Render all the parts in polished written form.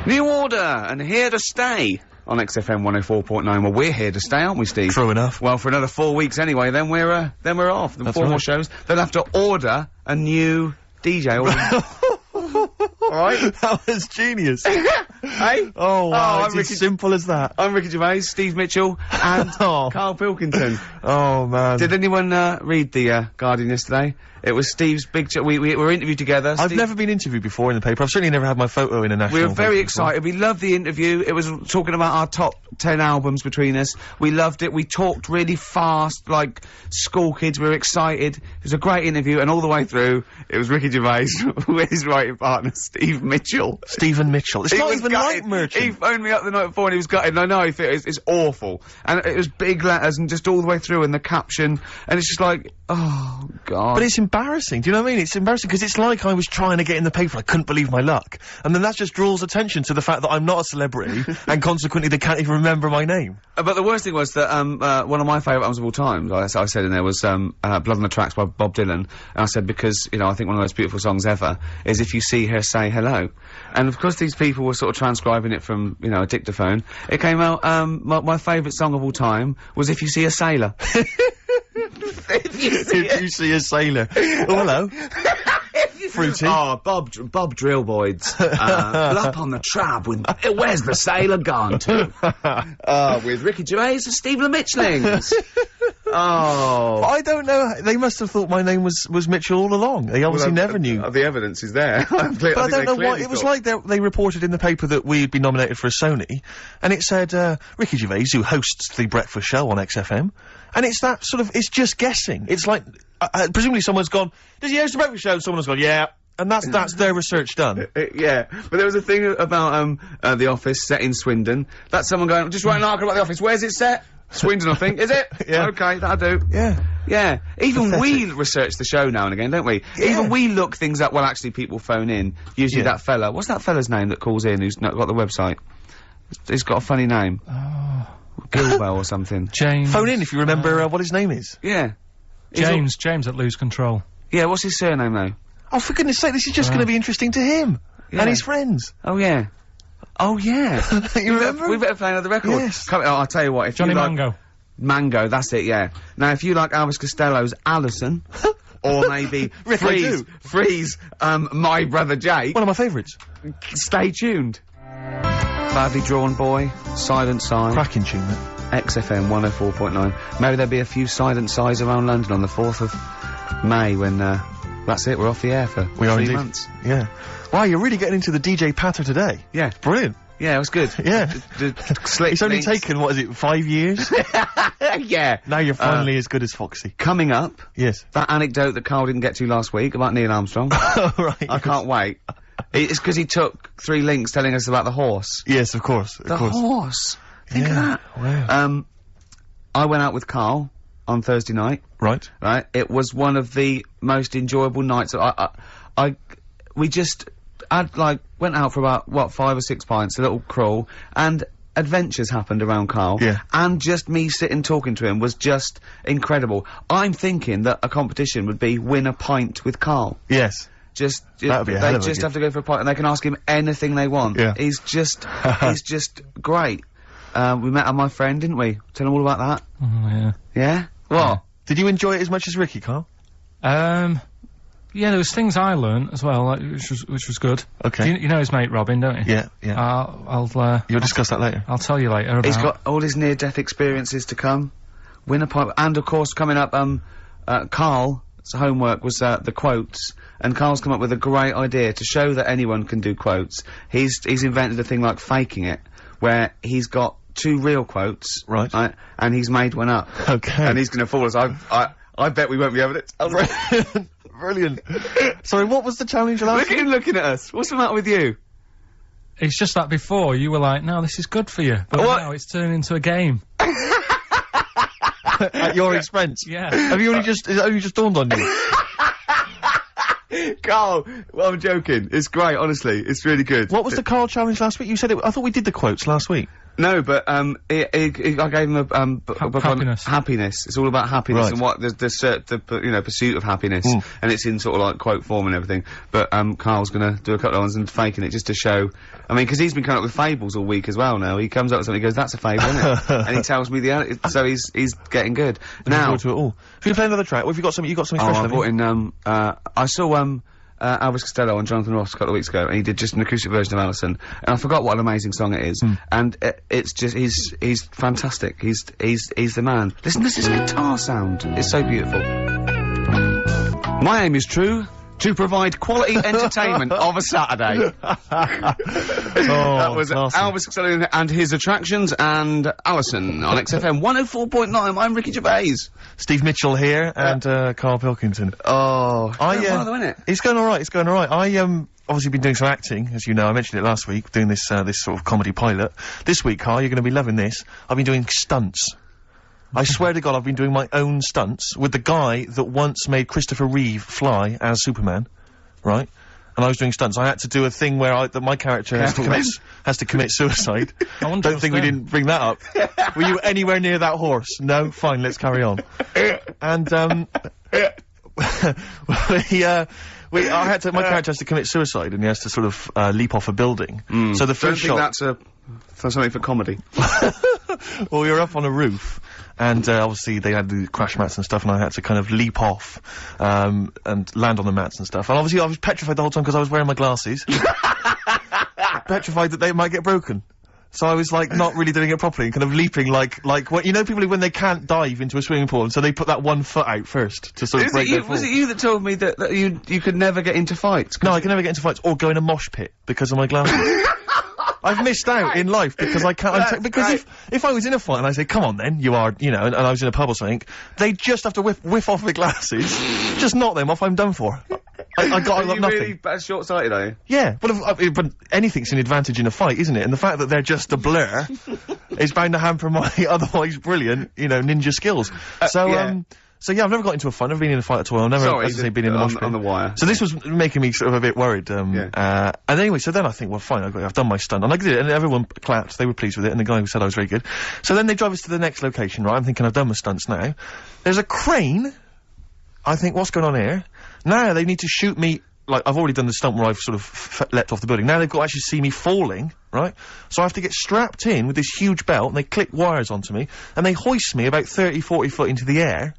New Order, and Here to Stay on XFM 104.9. Well, we're here to stay, aren't we, Steve? True enough. Well, for another 4 weeks anyway, then we're off. Then 4 more shows. They'll have to order a new DJ. Alright? That was genius. Hey? Oh, wow, it's as simple as that. I'm Ricky Gervais, Steve Mitchell, and Carl Pilkington. Oh, man. Did anyone, read the, Guardian yesterday? It was Steve's big we were interviewed together. I've never been interviewed before in the paper. I've certainly never had my photo in a national We were very paper excited. We loved the interview. It was talking about our top 10 albums between us. We loved it. We talked really fast, like school kids. We were excited. It was a great interview, and all the way through, it was Ricky Gervais with his writing partner, Steve Mitchell. Stephen Mitchell. It's not even like Merchant. He phoned me up the night before and he was gutted, and I know it's awful. And it was big letters and just all the way through, and the caption, and it's just like, oh, God. But it's embarrassing. Do you know what I mean? It's embarrassing because it's like I was trying to get in the paper. I couldn't believe my luck. And then that just draws attention to the fact that I'm not a celebrity and consequently they can't even remember my name. But the worst thing was that, one of my favourite albums of all time, I said in there, was, Blood on the Tracks by Bob Dylan. And I said, because, you know, I think one of the most beautiful songs ever is If You See Her, Say Hello. And of course these people were sort of transcribing it from, you know, a dictaphone. It came out, my favourite song of all time was If You See a Sailor. If you see a sailor. Oh, hello. Fruity. Oh, Bob Drillboyd's, up on the trap with, where's the sailor gone to? With Ricky Gervais and Stephen Mitchellings. Oh. But I don't know, they must have thought my name was Mitchell all along. They obviously never knew. The evidence is there. But I don't know why, it was like they reported in the paper that we'd been nominated for a Sony, and it said, Ricky Gervais, who hosts the breakfast show on XFM, and it's that sort of, it's just guessing. It's like, presumably someone's gone, does he host the breakfast show? Someone's gone, yeah. And that's their research done. Yeah. But there was a thing about, The Office set in Swindon. That's someone going, just write an article about The Office. Where's it set? Swindon, I think. Is it? Yeah. Okay, that'll do. Yeah. Yeah. Even we research the show now and again, don't we? Yeah. Even we look things up. Well, actually, people phone in. Usually that fella. What's that fella's name that calls in who's not got the website? He's got a funny name. Oh. Gilbo or something. James. Phone in if you remember what his name is. Yeah. James at Lose Control. Yeah, what's his surname, though? Oh, for goodness sake, this is just gonna be interesting to him. Yeah. And his friends. Oh, yeah. Oh, yeah. You remember? We better play another record. Yes. I'll tell you what, if Johnny you like Mango. Mango, that's it, yeah. Now, if you like Elvis Costello's Alison, or maybe Rick, I do. Freeze, My Brother Jake, One of my favourites. stay tuned. Badly Drawn Boy, Silent Sigh, Cracking tune, that. XFM 104.9. Maybe there'll be a few Silent Sighs around London on the 4th of May when, that's it, we're off the air for 3 months. Yeah. Wow, you're really getting into the DJ patter today. Yeah. Brilliant. Yeah, it was good. Yeah. Slick It's only links. taken, what is it, 5 years? Yeah. Now you're finally as good as Foxy. Coming up, Yes. that anecdote that Carl didn't get to last week about Neil Armstrong. Oh, right. I can't wait. It's because he took 3 links telling us about the horse. Yes, of course. The horse. Think of that. Wow. I went out with Carl on Thursday night. Right. Right. It was one of the most enjoyable nights. We just, went out for about, 5 or 6 pints, a little crawl, and adventures happened around Carl. Yeah. And just me sitting talking to him was just incredible. I'm thinking that a competition would be win a pint with Carl. Yes. That would be a hell they of a just gift. have to go for a pint and they can ask him anything they want. Yeah. He's just great. We met my friend, didn't we? Tell him all about that. Oh, yeah. Yeah? What? Did you enjoy it as much as Ricky, Carl? Yeah, there was things I learned as well, like, which was good. Okay. You know his mate Robin, don't you? Yeah, yeah. You'll discuss that later. I'll tell you later about. He's got all his near-death experiences to come. Win a pint, and of course coming up, Carl's homework was, the quotes, and Carl's come up with a great idea to show that anyone can do quotes. He's invented a thing like faking it, where he's got 2 real quotes. Right. And he's made one up. Okay. And he's gonna fool us. I bet we won't be able to tell. Brilliant. Sorry, what was the challenge last Look at him looking at us. What's the matter with you? It's just that before, you were like, no, this is good for you. But What? now it's turned into a game. At your expense? Yeah. Have you only just dawned on you? Carl, well, I'm joking. It's great, honestly. It's really good. What was the Carl challenge last week? You said it, I thought we did the quotes last week. No, but I gave him a book on Happiness. happiness. It's all about happiness Right. and what the pursuit of happiness, and it's in sort of like quote form and everything. But Carl's gonna do a couple of ones and faking it just to show. I mean, because he's been coming up with fables all week as well. Now he comes up with something, he goes, "That's a fable, isn't it?" And he tells me so he's getting good now. Forward to it all. If you play another track, what have you got? Something? You got something Oh, special? I have brought you? in, I saw, Elvis Costello and Jonathan Ross a couple of weeks ago, and he did just an acoustic version of Alison, and I forgot what an amazing song it is, and it's just, he's fantastic, he's the man. Listen to this guitar sound, it's so beautiful. My aim is true, to provide quality entertainment of a Saturday. That was classy. Elvis Costello and his attractions, and Alison on XFM 104.9, I'm Ricky Gervais. Steve Mitchell here, and Carl Pilkington. Oh, It's going alright, it's going alright. I, obviously been doing some acting, as you know, I mentioned it last week, doing this, this sort of comedy pilot. This week, Carl, you're gonna be loving this. I've been doing stunts. I swear to God, I've been doing my own stunts with the guy that once made Christopher Reeve fly as Superman, right? And I was doing stunts. I had to do a thing where that my character has to commit suicide. I wonder Don't what's think we there. didn't bring that up. Were you anywhere near that horse? No? Fine, let's carry on. And, my character has to commit suicide, and he has to sort of, leap off a building. So the first Don't shot... think that's something for comedy. Well, we were up on a roof, and obviously they had the crash mats and stuff, and I had to kind of leap off, and land on the mats and stuff. And obviously I was petrified the whole time because I was wearing my glasses. Petrified that they might get broken. So I was like not really doing it properly, and kind of leaping like what, you know, people who, when they can't dive into a swimming pool, and so they put that one foot out first to sort of break their fall. Was it you that told me that you could never get into fights? No, I can never get into fights or go in a mosh pit because of my glasses. I've missed out in life because I can't. Because if I was in a fight and I say, "Come on, then you are," you know, and I was in a pub or something, they just have to whiff off the glasses, just knock them off. I'm done for. I got nothing. Really short-sighted, are you? Yeah, but anything's an advantage in a fight, isn't it? And the fact that they're just a blur is bound to hamper my otherwise brilliant, you know, ninja skills. So yeah, I've never got into a fight. I've never been in a fight at all. I've never, as I say, been in a mosh pit. On the wire. So this was making me sort of a bit worried. And anyway, so then I think, well, fine, I've done my stunt, and I did it, and everyone clapped. They were pleased with it, and the guy who said I was very good. So then they drive us to the next location, right? I'm thinking I've done my stunts now. There's a crane. I think, what's going on here? Now they need to shoot me. Like, I've already done the stunt where I've sort of leapt off the building. Now they've got to actually see me falling, right? So I have to get strapped in with this huge belt, and they clip wires onto me, and they hoist me about 30, 40 foot into the air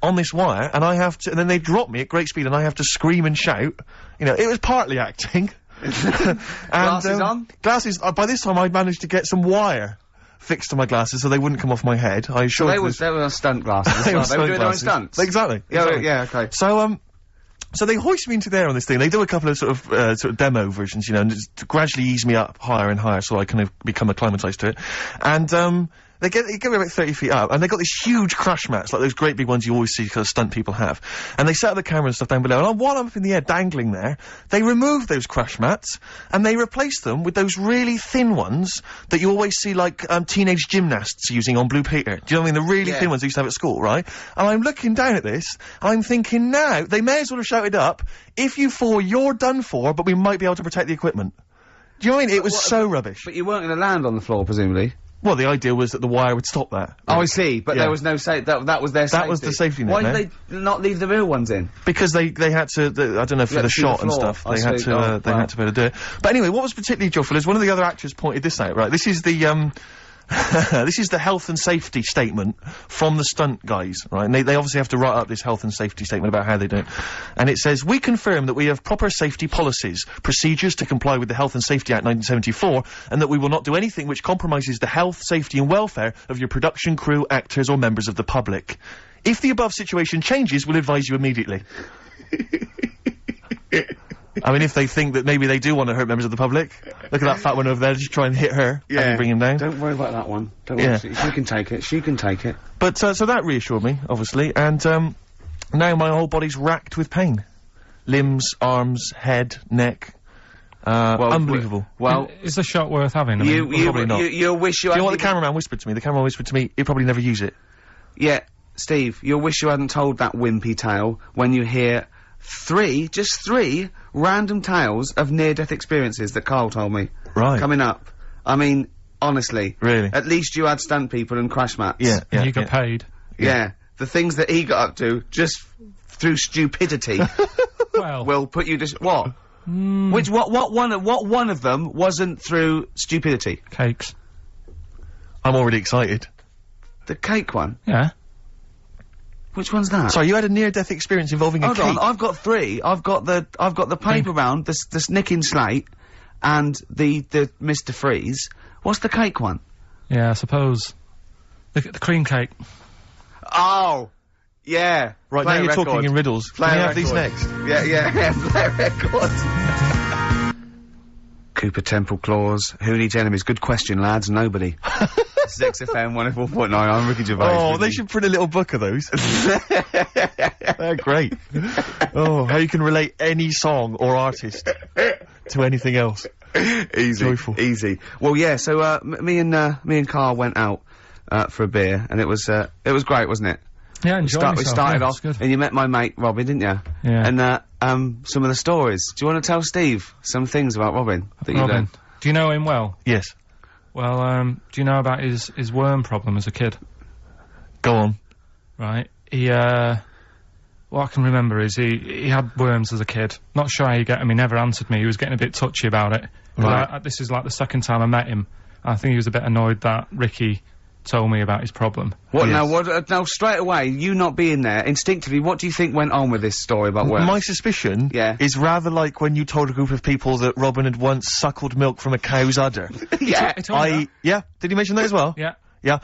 on this wire, and I have to, and then they drop me at great speed, and I have to scream and shout. You know, it was partly acting. And, Glasses on? Glasses, by this time I'd managed to get some wire fixed to my glasses so they wouldn't come off my head. I assured They were stunt glasses. They were They were doing their own glasses. stunts. Exactly. Yeah, okay. So they hoist me into there on this thing. They do a couple of sort of demo versions, you know, and just gradually ease me up higher and higher so I kind of become acclimatized to it. And, they get me about 30 feet up, and they got these huge crash mats, like those great big ones you always see kind of stunt people have. And they set up the camera and stuff down below, and while I'm up in the air dangling there, they remove those crash mats, and they replace them with those really thin ones that you always see, like, teenage gymnasts using on Blue Peter. Do you know what I mean? The really thin ones they used to have at school, right? And I'm looking down at this, and I'm thinking, now, they may as well have shouted up, if you fall, you're done for, but we might be able to protect the equipment. Do you know what I mean? It was so rubbish. But you weren't going to land on the floor, presumably. Well, the idea was that the wire would stop that. Oh, I see, but there was no that was their safety. That was the safety net, Why no? did they not leave the real ones in? Because they had to, I don't know, for the shot and stuff, they had to be able to do it. But anyway, what was particularly joyful is one of the other actors pointed this out, right? This is the, this is the health and safety statement from the stunt guys, right? And they obviously have to write up this health and safety statement about how they do it. And it says, "We confirm that we have proper safety policies, procedures to comply with the Health and Safety Act 1974, and that we will not do anything which compromises the health, safety and welfare of your production crew, actors or members of the public. If the above situation changes, we'll advise you immediately." I mean, if they think that maybe they do want to hurt members of the public, look at that fat one over there, just try and hit her and bring him down. Don't worry about that one. Don't worry. She can take it. She can take it. But, so that reassured me, obviously, and, now my whole body's racked with pain. Limbs, arms, head, neck, unbelievable. Well, Is the shot worth having? I mean, probably not. you'll wish you Do you know hadn't what the even- cameraman whispered to me? The cameraman whispered to me, he'll probably never use it. Yeah, Steve, you'll wish you hadn't told that wimpy tale when you hear just three random tales of near-death experiences that Carl told me. Right. Coming up. I mean, Honestly. Really? At least you had stunt people and crash mats. Yeah, And you got paid. Yeah. The things that he got up to, just through stupidity, Well, will put you what? What one of them wasn't through stupidity? cakes. I'm already excited. The cake one? Yeah. Which one's that? Sorry, you had a near-death experience involving a Hold cake. on, I've got 3. I've got the paper round, the nicking slate, and the Mr. Freeze. What's the cake one? Yeah, I suppose. The cream cake. Oh! Yeah. Right, Play now a you're record. talking in riddles. Play Can a you have these record. next? Yeah, play a record. Cooper Temple Claws. Who needs enemies? Good question, lads. Nobody. This is XFM 104.9. I'm Ricky Gervais. Oh, they should print a little book of those. They're great. Oh, how you can relate any song or artist to anything else. Easy. Joyful. Easy. Well, yeah, so, me and Carl went out, for a beer, and it was great, wasn't it? Yeah, enjoy We started off, and you met my mate, Robin, didn't you? Yeah. And, some of the stories. Do you want to tell Steve some things about Robin that you Robin. learned? Do you know him well? Yes. Well, do you know about his worm problem as a kid? Go on. Right. What I can remember is he had worms as a kid. Not sure how you get him. He never answered me. He was getting a bit touchy about it. Right. This is like the second time I met him. I think he was a bit annoyed that Ricky told me about his problem. What Yes. now straight away, you not being there, instinctively, what do you think went on with this story about worms? My suspicion is rather like when you told a group of people that Robin had once suckled milk from a cow's udder. Yeah. He told me that. Yeah, did he mention that as well? Yeah. Yeah.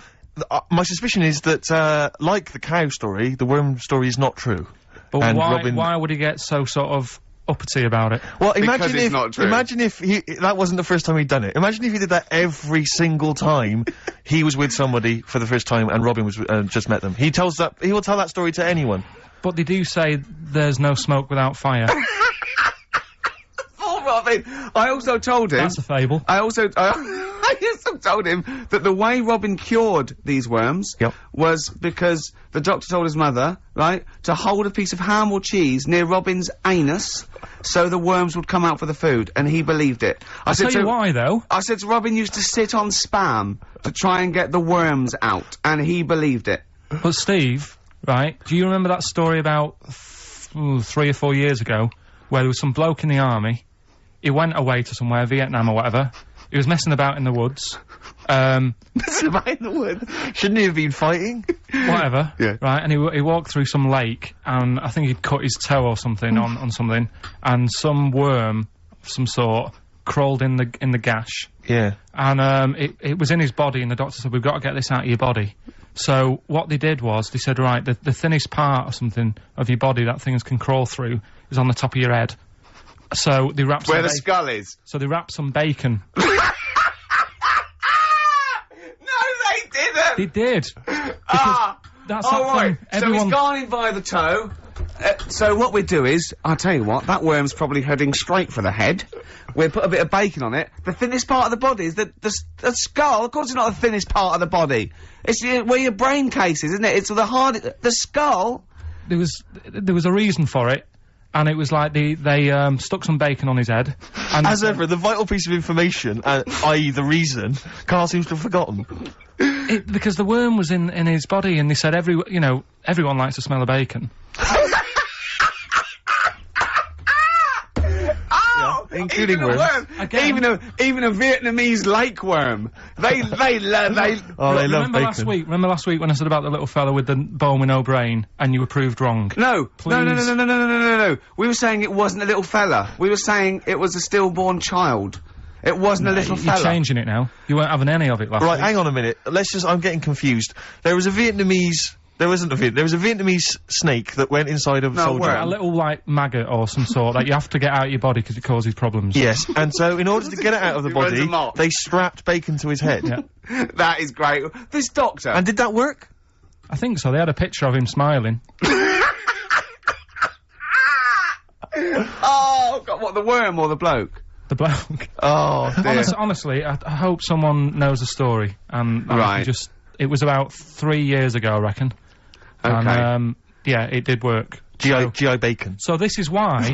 My suspicion is that, like the cow story, the worm story is not true. But And Robin- why would he get so sort of uppity about it? Well, Because it's not true. imagine if that wasn't the first time he'd done it. Imagine if he did that every single time he was with somebody for the first time and Robin was, just met them. He will tell that story to anyone. But they do say there's no smoke without fire. Oh, Robin! I also told him... That's a fable. I also told him that the way Robin cured these worms Yep. was because the doctor told his mother, right, to hold a piece of ham or cheese near Robin's anus so the worms would come out for the food, and he believed it. I'll tell you why, though. I said to Robin used to sit on spam to try and get the worms out, and he believed it. But Steve, right, do you remember that story about 3 or 4 years ago where there was some bloke in the army, he went away to somewhere, Vietnam or whatever, he was messing about in the woods, Messing about in the wood. Shouldn't he have been fighting? whatever, Yeah. right, and he walked through some lake, and I think he'd cut his toe or something on something, and some worm of some sort crawled in the gash, Yeah. and it was in his body, and the doctor said, we've got to get this out of your body. So what they did was, they said, right, the thinnest part or something of your body that things can crawl through is on the top of your head. So they wrapped Where some the skull is. so they wrapped some bacon. No, they didn't! They did. That's all that right. thing. So Everyone. he's gone in by the toe. So what we do is, I'll tell you what, that worm's probably heading straight for the head. We'll put a bit of bacon on it. The thinnest part of the body is the skull. Of course it's not the thinnest part of the body. It's where your brain case is, isn't it? It's the skull. There was a reason for it, and it was like they stuck some bacon on his head. And As ever, the vital piece of information, i.e. the reason, Carl seems to have forgotten. because the worm was in his body, and they said everyone likes to smell of bacon. Including even worms. a worm. Again. Even a Vietnamese lake worm. They Oh, they love Remember bacon. last week when I said about the little fella with the bone with no brain, and you were proved wrong? No. Please. No. We were saying it wasn't a little fella. We were saying it was a stillborn child. It wasn't a little You're fella. changing it now. You weren't having any of it last Right, week. hang on a minute. I'm getting confused. There was a Vietnamese snake that went inside of a No, soldier. worm. A little, like, maggot or some sort that you have to get out of your body because it causes problems. Yes, and so in order to get it out of the He runs body, amok. they strapped bacon to his head. Yeah. That is great. This doctor. And did that work? I think so. They had a picture of him smiling. Oh, God, what, the worm or the bloke? The bloke. Oh, dear. Honestly, I hope someone knows the story. And I Right. can it was about 3 years ago, I reckon. Okay. And, yeah, it did work. GI bacon. So this is why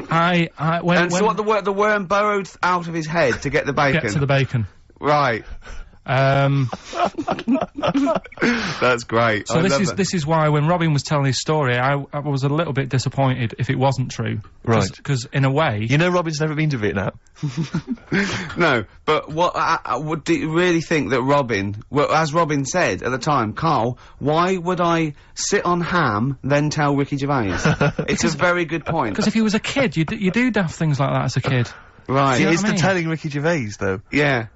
when And so what, the worm burrowed out of his head to get the bacon? get to the bacon. Right. That's great. So this is why when Robin was telling his story, I was a little bit disappointed if it wasn't true. Right. Because in a way... You know Robin's never been to Vietnam. No, but what do you really think that Robin, well, as Robin said at the time, Carl, why would I sit on ham, then tell Ricky Gervais? It's a very good point. Because if he was a kid, you do daft things like that as a kid. Right. It's the telling Ricky Gervais, though. Yeah.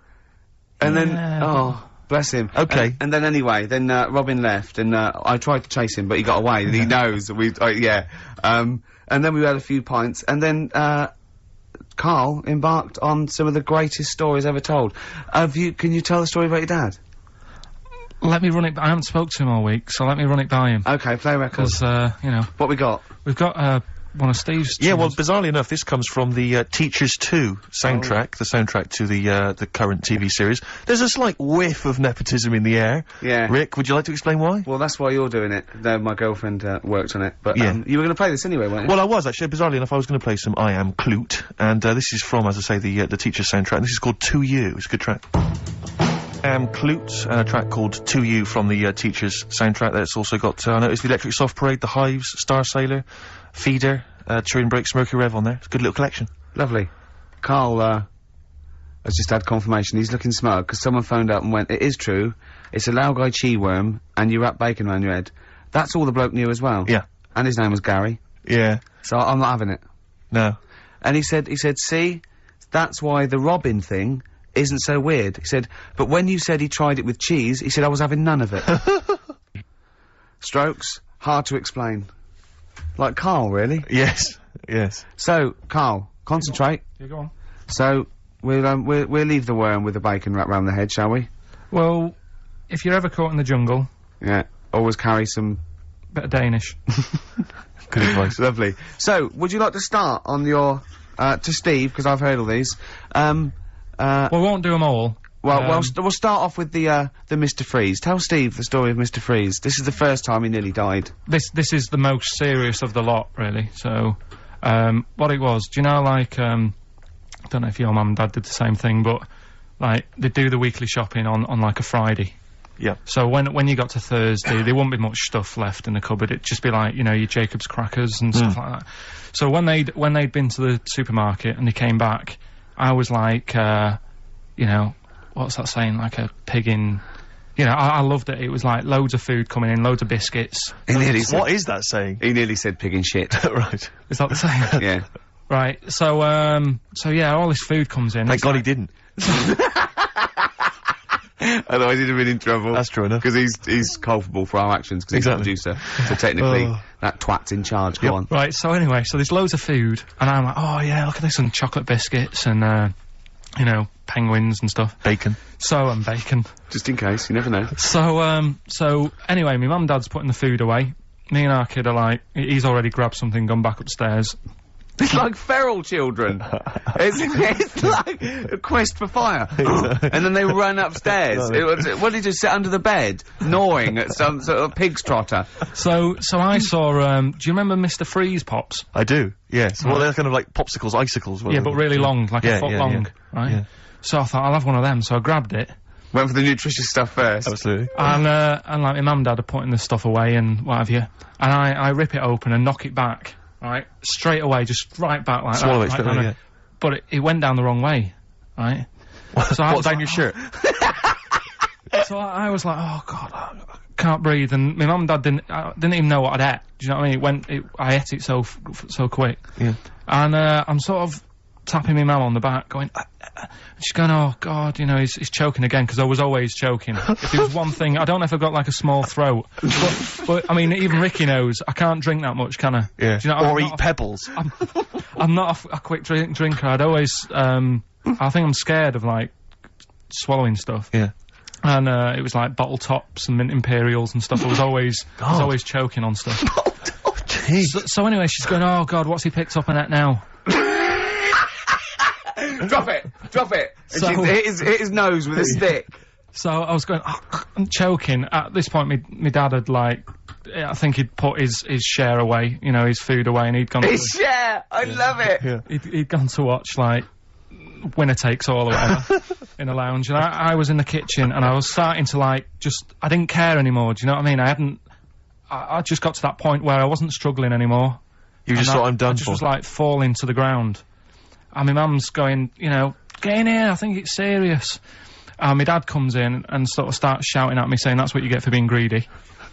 And then, Yeah. oh, bless him. Okay. And then anyway, Robin left, and I tried to chase him, but he got away, and he knows that yeah. And then we had a few pints, and then, Carl embarked on some of the greatest stories ever told. Can you tell the story about your dad? Let me run it. I haven't spoke to him all week, so let me run it by him. Okay, play records. Because, you know. What we got? We've got, one of Steve's... Yeah, well, bizarrely enough, this comes from the, Teachers 2 soundtrack, the soundtrack to the current TV series. There's a slight whiff of nepotism in the air. Yeah. Rick, would you like to explain why? Well, that's why you're doing it. Though my girlfriend, worked on it. But, Yeah. you were gonna play this anyway, weren't you? Well, I was, actually. Bizarrely enough, I was going to play some I Am Clute, and, this is from, as I say, the Teachers soundtrack, and this is called To You. It's a good track. I Am Clute, and a track called To You from the, Teachers soundtrack. That's also got, I noticed the Electric Soft Parade, The Hives, Star Sailor, Feeder, Turing Breaks, Mercury Rev on there. It's a good little collection. Lovely. Carl, has just had confirmation. He's looking smug, because someone phoned up and went, it is true, it's a Laogai chi worm, and you wrap bacon around your head. That's all the bloke knew as well. Yeah. And his name was Gary. Yeah. So I'm not having it. No. And he said, see, that's why the Robin thing isn't so weird. He said, but when you said he tried it with cheese, he said I was having none of it. Strokes, hard to explain. Like Carl, really. Yes. Yes. So, Carl, concentrate. Yeah, go on. So, we'll leave the worm with the bacon wrapped round the head, shall we? Well, if you're ever caught in the jungle... Yeah. Always carry some... Bit of Danish. Good advice. Lovely. So, would you like to start on your... to Steve, because I've heard all these. Well, we won't do them all. Well, we'll start off with the Mr. Freeze. Tell Steve the story of Mr. Freeze. This is the first time he nearly died. This is the most serious of the lot, really. So, what it was, do you know, like, I don't know if your mum and dad did the same thing, but, like, they do the weekly shopping on like, a Friday. Yeah. So when you got to Thursday, there wouldn't be much stuff left in the cupboard. It'd just be like, you know, your Jacob's crackers and stuff like that. So when they'd been to the supermarket and they came back, I was like, you know, what's that saying? Like a pig in... You know, I loved it. It was like loads of food coming in, loads of biscuits. What is that saying? He nearly said pig in shit. Right. Is that the saying? Yeah. Right. So yeah, all this food comes in. Thank God he didn't. Otherwise he'd have been in trouble. That's true enough. Because he's culpable for our actions, because Exactly. he's the producer. So technically, that twat's in charge. Go on. Right, so anyway, so there's loads of food, and I'm like, oh yeah, look at this, and chocolate biscuits, and, you know, penguins and stuff. Bacon. And bacon. Just in case, you never know. So anyway, my mum and dad's putting the food away. Me and our kid are like, he's already grabbed something, gone back upstairs. It's like feral children. it's like a quest for fire. And then they run upstairs. What did he do, sit under the bed, gnawing at some sort of pig's trotter? So I saw, do you remember Mr. Freeze Pops? I do, yes. Well, they're kind of like popsicles, icicles. Yeah, but really long, like a foot long, right? Yeah. So I thought, I'll have one of them, so I grabbed it. Went for the nutritious stuff first. Absolutely. And like, my mum and dad are putting the stuff away and what have you. And I rip it open and knock it back. Right, straight away, just right back like Swallow that. it straight away, yeah. But it went down the wrong way, right? So What, down your shirt? So I was like, oh god, I can't breathe. And my mum and dad didn't even know what I'd ate. Do you know what I mean? I ate it so quick. Yeah. And I'm sort of tapping my mum on the back, going. She's going, oh god, you know, he's choking again, because I was always choking. If there was one thing, I don't know if I've got like a small throat, but I mean, even Ricky knows I can't drink that much, can I? Yeah. Do you know, or eat pebbles. I'm not a quick drinker. I'd always, I think I'm scared of like swallowing stuff. Yeah. And it was like bottle tops and mint imperials and stuff. I was always choking on stuff. So anyway, she's going, oh god, what's he picked up on that now? Drop it! And So- she hit his nose with a stick. So I was going, oh, I'm choking. At this point, my dad had like, I think he'd put his share away, you know, his food away, and he'd gone. His share! I love it! Yeah. He'd gone to watch like Winner Takes All or whatever. in a lounge, and I was in the kitchen, and I was starting to, like, I didn't care anymore, do you know what I mean? I just got to that point where I wasn't struggling anymore. You just thought, I'm done for. I just was, like, falling to the ground. And my mum's going, you know, get in here, I think it's serious. And my dad comes in and sort of starts shouting at me, saying that's what you get for being greedy.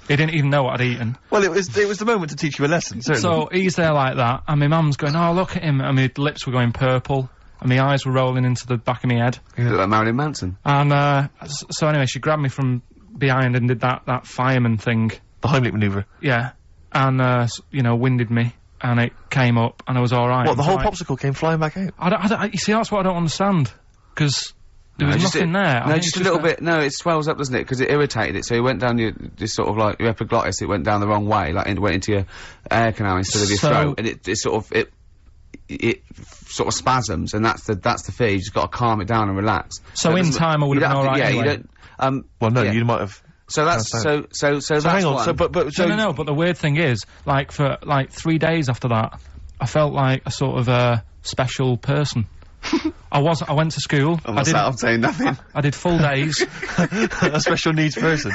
He didn't even know what I'd eaten. Well, it was the moment to teach you a lesson, certainly. So he's there like that, and my mum's going, oh, look at him, and my lips were going purple, and my eyes were rolling into the back of my head. You look like Marilyn Manson. And, so anyway, she grabbed me from behind and did that fireman thing. The Heimlich manoeuvre. Yeah. And, you know, winded me, and it came up, and I was alright. What, the whole popsicle came flying back out? You see, that's what I don't understand, because there was nothing there. No, just a little bit. No, it swells up, doesn't it? Because it irritated it. So it went down this sort of like your epiglottis. It went down the wrong way, like it went into your air canal instead of your throat, and it sort of spasms, and that's the fear. You just got to calm it down and relax. So in time, I would have been alright. Yeah, anyway. you don't. Well, no, you might have. So that's so that's hang on. one. No. But the weird thing is, like for like 3 days after that, I felt like a sort of special person. I went to school. I'm saying nothing. I did full days. A special needs person.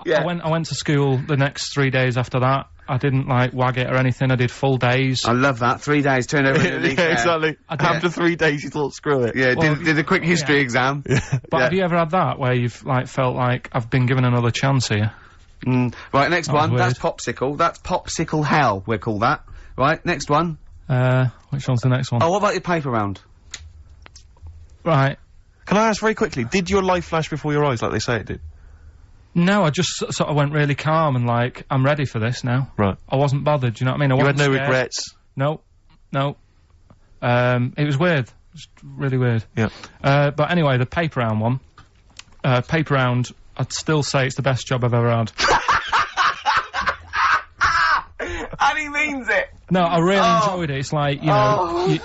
Yeah. I went to school the next 3 days after that. I didn't like wag it or anything. I did full days. I love that. 3 days, turn over in Yeah, exactly. After 3 days, you thought, screw it. Yeah, Well, did a quick history exam. But have you ever had that where you've like felt like I've been given another chance here? Right, next That was one. That's weird. popsicle. That's popsicle hell. We'll call that. Right, next one. Which one's the next one? Oh, what about your paper round? Right. Can I ask very quickly, did your life flash before your eyes like they say it did? No, I just sort of went really calm and like, I'm ready for this now. Right. I wasn't bothered, do you know what I mean? You had no regrets? No. It was weird. It was really weird. Yeah. But anyway, the paper round one. Paper round, I'd still say it's the best job I've ever had. And he means it! No, I really enjoyed it. It's like, you know,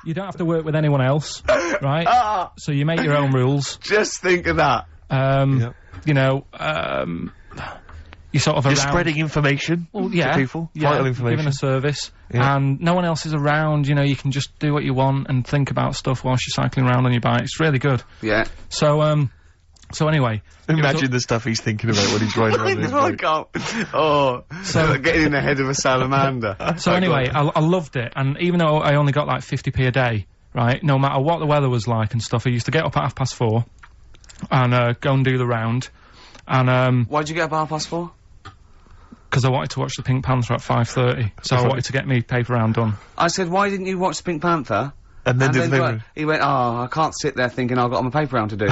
you don't have to work with anyone else, right? So you make your own rules. Just think of that. You know, you sort of You're around... spreading information to people, vital information. Giving a service, and no one else is around, you know, you can just do what you want and think about stuff whilst you're cycling around on your bike. It's really good. Yeah. So anyway... Imagine the stuff he's thinking about when he's riding around his bike. I can't. Oh, so getting in the head of a salamander. So anyway, I loved it, and even though I only got like 50p a day, right, no matter what the weather was like and stuff, I used to get up at 4:30 and go and do the round, and Why'd you get up at 4:30? Because I wanted to watch the Pink Panther at 5:30, so I wanted to get me paper round done. I said, why didn't you watch the Pink Panther? And then he went, oh, I can't sit there thinking I've got my paper round to do.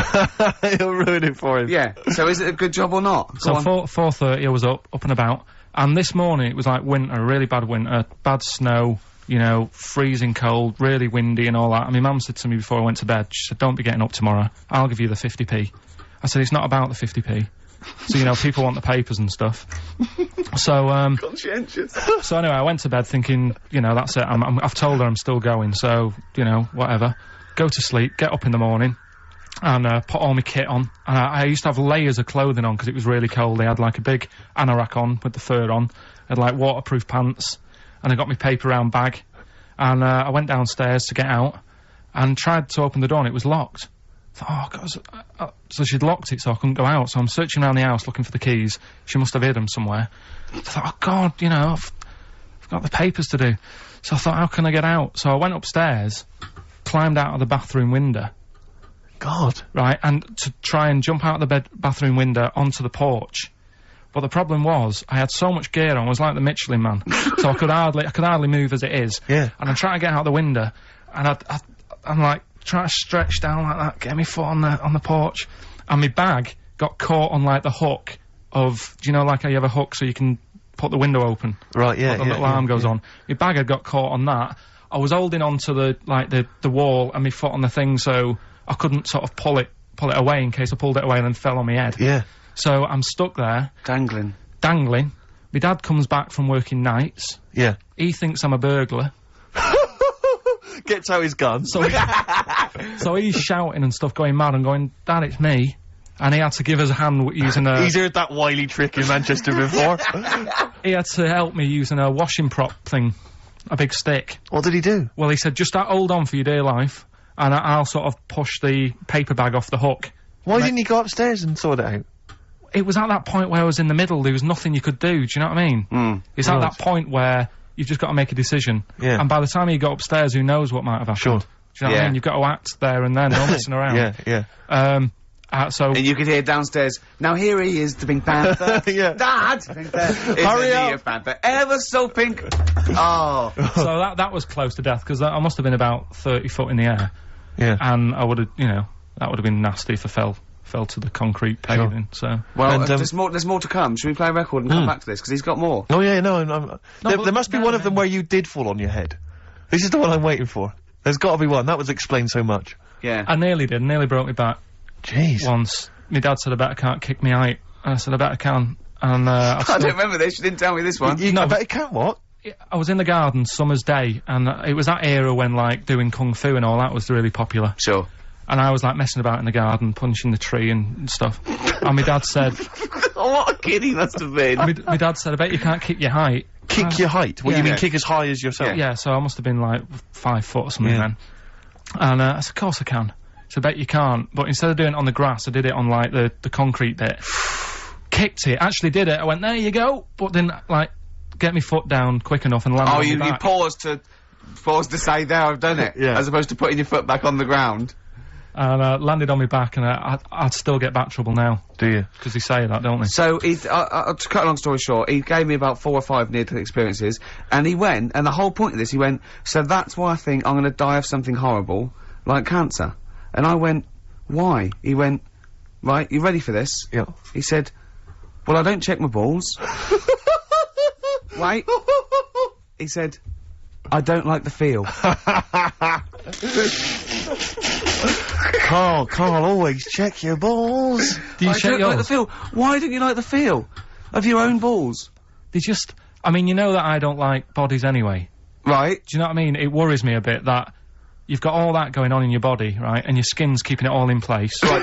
He'll ruin it for him. Yeah. So is it a good job or not? So 4:30 I was up and about, and this morning it was like winter, really bad winter, bad snow, you know, freezing cold, really windy and all that. And my mum said to me before I went to bed, she said, don't be getting up tomorrow, I'll give you the 50p. I said, it's not about the 50p. So, you know, people want the papers and stuff. So, conscientious. So anyway, I went to bed thinking, you know, that's it, I've told her I'm still going, so, you know, whatever. Go to sleep, get up in the morning, and, put all my kit on. And I used to have layers of clothing on because it was really cold. I had, like, a big anorak on with the fur on. I had, like, waterproof pants, and I got my paper round bag. And, I went downstairs to get out, and tried to open the door, and it was locked. Oh, God. So she'd locked it so I couldn't go out, so I'm searching around the house looking for the keys. She must have hid them somewhere. I thought, oh, God, you know, I've got the papers to do. So I thought, how can I get out? So I went upstairs, climbed out of the bathroom window. God. Right, and to try and jump out of the bathroom window onto the porch. But the problem was, I had so much gear on, I was like the Michelin Man. So I could hardly move as it is. Yeah. And I'm trying to get out the window, and I'm like, trying to stretch down like that, get my foot on the porch, and my bag got caught on like the hook of, do you know, like how you have a hook so you can put the window open? Right, yeah, the little arm goes on. My bag had got caught on that. I was holding on to the wall and my foot on the thing, so I couldn't sort of pull it away in case I pulled it away and then fell on my head. Yeah. So I'm stuck there. Dangling. My dad comes back from working nights. Yeah. He thinks I'm a burglar. Gets out his gun. So he's shouting and stuff, going mad and going, Dad, it's me. And he had to give us a hand using a... He's heard that wily trick in Manchester before. He had to help me using a washing prop thing. A big stick. What did he do? Well, he said, just hold on for your dear life. and I'll sort of push the paper bag off the hook. Why didn't you go upstairs and sort it out? It was at that point where I was in the middle, there was nothing you could do, do you know what I mean? It's at that point where you've just got to make a decision. Yeah. And by the time you got upstairs, who knows what might have happened. Sure. Do you know what I mean? You've got to act there and then, no messing around. Yeah. So... And you could hear downstairs, now here he is, the Pink Panther. Yeah. Dad! Hurry up! Panther, ever so pink. Oh. So that was close to death, because I must have been about 30 foot in the air. Yeah. And I would have, you know, that would have been nasty if I fell to the concrete paving, so... Well, there's more to come. Should we play a record and come back to this? Because he's got more. Oh, yeah, no, there must be one of them where you did fall on your head. This is the one I'm waiting for. There's got to be one. That would explain so much. Yeah. I nearly broke my back. Jeez. Once. My dad said, I bet I can't kick me height. And I said, I bet I can. And, I don't remember this. You didn't tell me this one. I bet you can, what? I was in the garden, summer's day, and it was that era when, like, doing kung fu and all that was really popular. Sure. And I was, like, messing about in the garden, punching the tree and stuff. And my dad said... What a kid he must have been. My dad said, I bet you can't kick your height. Kick your height? What, you mean kick as high as yourself? Yeah, so I must have been, like, 5 foot or something then. And, I said, of course I can. So I bet you can't. But instead of doing it on the grass, I did it on, like, the concrete bit. Kicked it, actually did it. I went, there you go. But then, like, get my foot down quick enough and land on my back. You paused to say, there, I've done it. Yeah. As opposed to putting your foot back on the ground. And landed on my back, and I'd still get back trouble now. Do you? Because they say that, don't they? So, to cut a long story short, he gave me about 4 or 5 near-death experiences, and he went, and the whole point of this, he went, so that's why I think I'm gonna die of something horrible, like cancer. And I went, why? He went, right, you ready for this? Yeah. He said, well, I don't check my balls. Wait. He said, I don't like the feel. Carl, always check your balls. Do you check don't like the feel. Why don't you like the feel of your own balls? They just... I mean, you know that I don't like bodies anyway. Right. Do you know what I mean? It worries me a bit that you've got all that going on in your body, right? And your skin's keeping it all in place. Stop.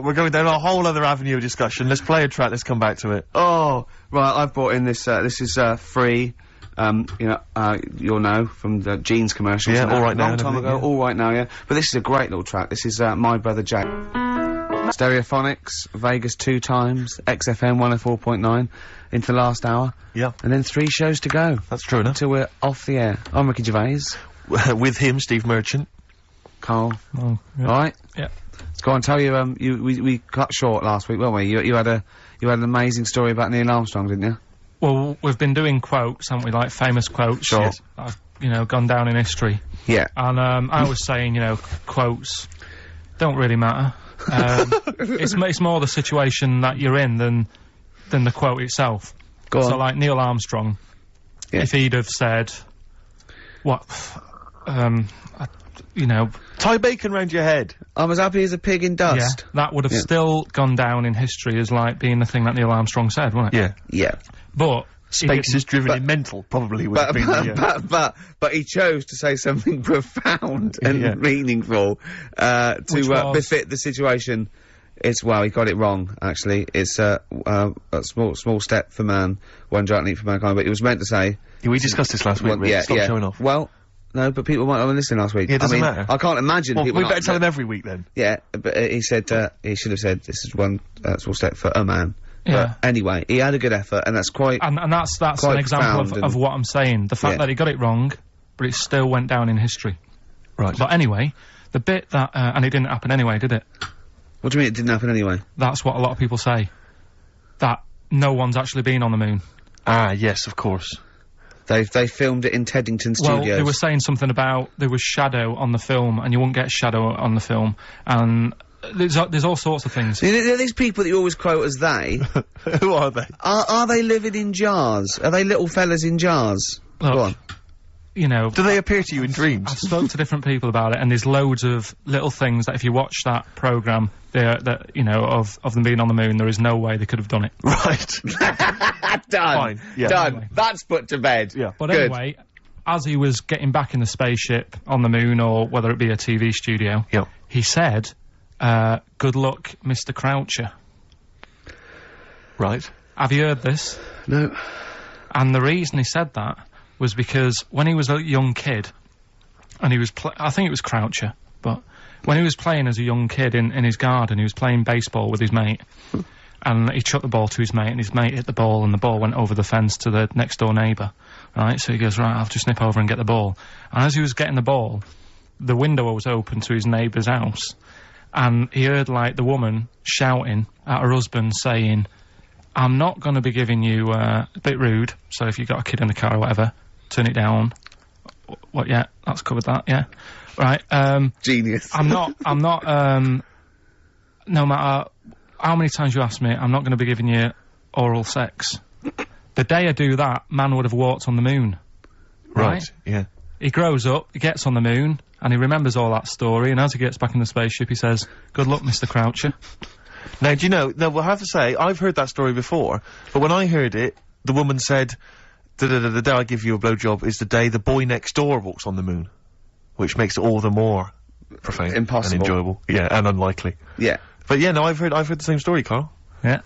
We're going down a whole other avenue of discussion. Let's play a track, let's come back to it. Oh, right, I've brought in this, this is, free. You know, you'll know from the jeans commercials. Yeah, All Right Now. Long time ago, All Right Now, yeah. But this is a great little track. This is, My Brother Jack. Stereophonics, Vegas 2 times, XFM 104.9, into the last hour. Yeah. And then 3 shows to go. That's true enough. Until we're off the air. I'm Ricky Gervais. With him, Steve Merchant. Carl. Oh, yeah. Alright? Yeah. Go on, tell you, we cut short last week, weren't we? You had an amazing story about Neil Armstrong, didn't you? Well, we've been doing quotes, haven't we? Like, famous quotes. Sure. That have, you know, gone down in history. Yeah. And, I was saying, you know, quotes don't really matter. It's more the situation that you're in than the quote itself. Go on. So, like, Neil Armstrong, if he'd have said, you know... Tie bacon round your head. I'm as happy as a pig in dust. Yeah, that would have still gone down in history as, like, being the thing that Neil Armstrong said, wouldn't it? Yeah. Yeah. But... Space is driven in mental, probably would have been but he chose to say something profound and meaningful, to befit the situation. It's, well, he got it wrong, actually. It's, a small step for man, one giant leap for mankind, but he was meant to say... Yeah, we discussed this last week, Rick. Stop showing off. Well, no, but people might have been listening last week. Yeah, it doesn't matter. I can't imagine people... we better tell him every week, then. Yeah, but he said, he should have said, this is one, small step for a man. Yeah. But anyway, he had a good effort, and that's quite... And that's an example of what I'm saying. The fact that he got it wrong, but it still went down in history. Right. But anyway, the bit that... and it didn't happen anyway, did it? What do you mean it didn't happen anyway? That's what a lot of people say. That no one's actually been on the moon. Ah, yes, of course. They filmed it in Teddington Studios. Well, they were saying something about there was shadow on the film, and you won't get shadow on the film, and... There's all sorts of things. There are these people that you always quote as they. Who are they? Are they living in jars? Are they little fellas in jars? Look, go on. You know... Do they appear to you in dreams? I've spoke to different people about it, and there's loads of little things that if you watch that programme, you know, of them being on the moon, there is no way they could have done it. Right. Done. Fine. Yeah. Done. Anyway. That's put to bed. Yeah. But Good. anyway, as he was getting back in the spaceship on the moon, or whether it be a TV studio, he said... good luck, Mr. Croucher. Right. Have you heard this? No. And the reason he said that was because when he was a young kid, and he was I think it was Croucher, but when he was playing as a young kid in his garden, he was playing baseball with his mate. And he chucked the ball to his mate, and his mate hit the ball, and the ball went over the fence to the next door neighbour. Right, so he goes, right, I'll just nip over and get the ball. And as he was getting the ball, the window was open to his neighbour's house, and he heard, like, the woman shouting at her husband, saying, I'm not going to be giving you, a bit rude, so if you've got a kid in the car or whatever, turn it down. What, yeah, that's covered that, yeah. Right, Genius. I'm not, no matter how many times you ask me, I'm not going to be giving you oral sex. The day I do that, man would have walked on the moon. Right? Yeah. He grows up, he gets on the moon, and he remembers all that story, and as he gets back in the spaceship, he says, good luck, Mr. Croucher. Now, do you know, we'll have to say, I've heard that story before, but when I heard it, the woman said, the day I give you a blowjob is the day the boy next door walks on the moon. Which makes it all the more profane. Impossible. And enjoyable. Yeah, and unlikely. Yeah. But yeah, no, I've heard the same story, Carl. Yeah.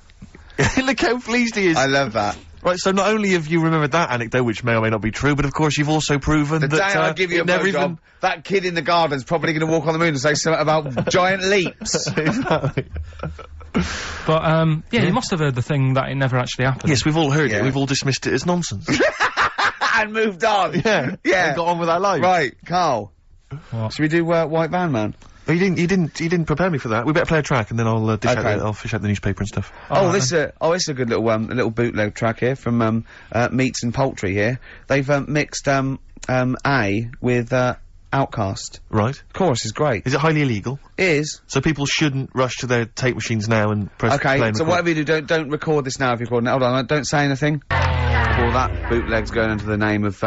Look how pleased he is. I love that. Right, so not only have you remembered that anecdote, which may or may not be true, but of course you've also proven The that, day I give you a blowjob, that kid in the garden's probably going to walk on the moon and say something about giant leaps. Exactly. But, yeah, you must have heard the thing that it never actually happened. Yes, we've all heard Yeah. it. We've all dismissed it as nonsense. And moved on. Yeah. Yeah. And got on with our lives. Right, Carl. What? Should we do, White Van Man? But you didn't prepare me for that. We better play a track and then I'll I'll fish out the newspaper and stuff. This is a good little, a little bootleg track here from, Meats and Poultry here. They've, mixed, A with, Outcast. Right. Chorus is great. Is it highly illegal? It is. So people shouldn't rush to their tape machines now and press play Okay, and so record. whatever you do, don't record this now if you're recording it. Hold on, don't say anything. All that bootleg's going under the name of,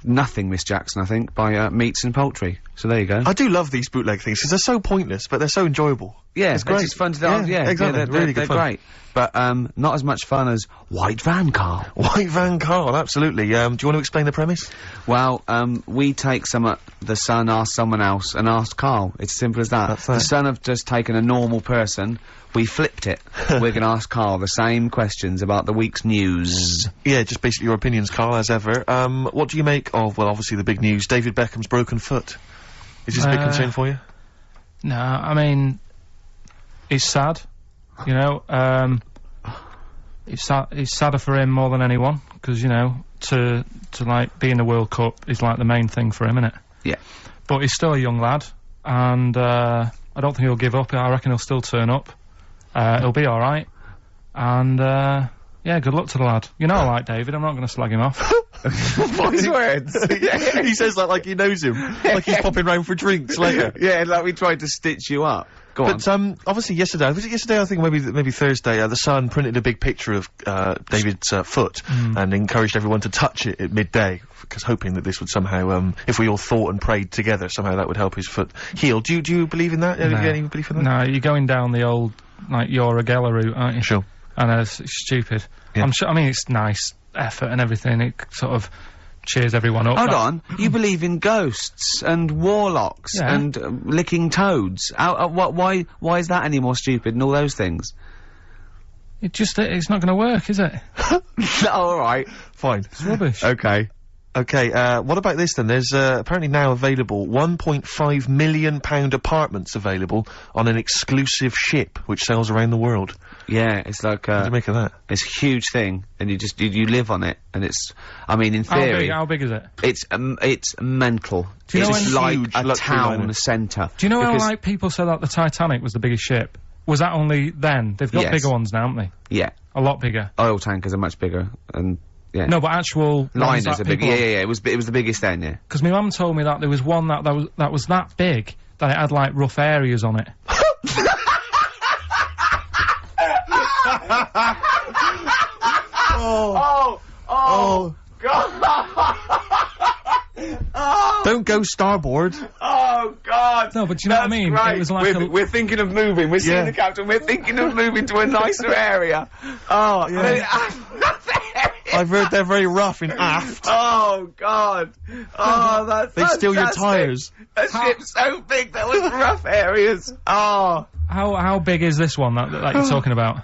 Nothing, Miss Jackson, I think, by, Meats and Poultry. So there you go. I do love these bootleg things because they're so pointless, but they're so enjoyable. Yeah, it's great. It's fun to do. Yeah, exactly. Really good they're fun. great. But, not as much fun as White Van Carl. White Van Carl, absolutely. Do you want to explain the premise? Well, we take the Sun asked someone else and asked Carl. It's as simple as that. That's The that. Sun have just taken a normal person, we flipped it. We're gonna ask Carl the same questions about the week's news. Yeah, just basically your opinions, Carl, as ever. What do you make of, well, obviously the big news, David Beckham's broken foot? Is this a big concern for you? No, I mean, it's sad, you know, it's sadder for him more than anyone, because, you know, to like, be in the World Cup is, like, the main thing for him, innit? Yeah. But he's still a young lad, and, I don't think he'll give up. I reckon he'll still turn up. He'll be alright. And, yeah, good luck to the lad. You know I like David, I'm not gonna slag him off. Wise words. Yeah, he says that like he knows him. Like he's popping round for drinks later. Yeah, like we tried to stitch you up. Go on. But, obviously yesterday, was it yesterday? I think maybe Thursday, the Sun printed a big picture of, David's, foot and encouraged everyone to touch it at midday, because hoping that this would somehow, if we all thought and prayed together, somehow that would help his foot heal. Do you believe in that? No. Any belief in that? No, you're going down the old, like, Yoragella route, aren't you? Sure. And it's stupid. Yeah. I'm sure, I mean, it's nice effort and everything, it sort of cheers everyone up. Hold on, you believe in ghosts and warlocks Yeah. and licking toads. Why is that any more stupid than all those things? It's not gonna work, is it? Alright. Fine. It's rubbish. Okay. Okay, what about this then? There's, apparently now available £1.5 million apartments available on an exclusive ship which sails around the world. Yeah, it's like, What do you make of that? it's a huge thing, and you live on it, and it's, I mean, in theory, How big is it? it's mental. Do you know It's when- like Huge a luxury town liner. centre. Do you know how, Because- like, people said that the Titanic was the biggest ship? Was that only then? They've got Yes. bigger ones now, haven't they? Yeah. A lot bigger. Oil tankers are much bigger, and, yeah. No, but actual Liners are big. Yeah, it was the biggest then, yeah. Because my mum told me that there was one that was that big that it had, like, rough areas on it. Oh, don't go starboard. Oh, God! No, but do you know what I mean? Right. It was like we're thinking of moving. We're seeing Yeah. the captain. We're thinking of moving to a nicer area. Oh, Yeah. I've heard they're very rough in aft. Oh, God. Oh, that's They steal your fantastic. tyres. A ship's so big that was rough areas. Oh. How big is this one that you're talking about?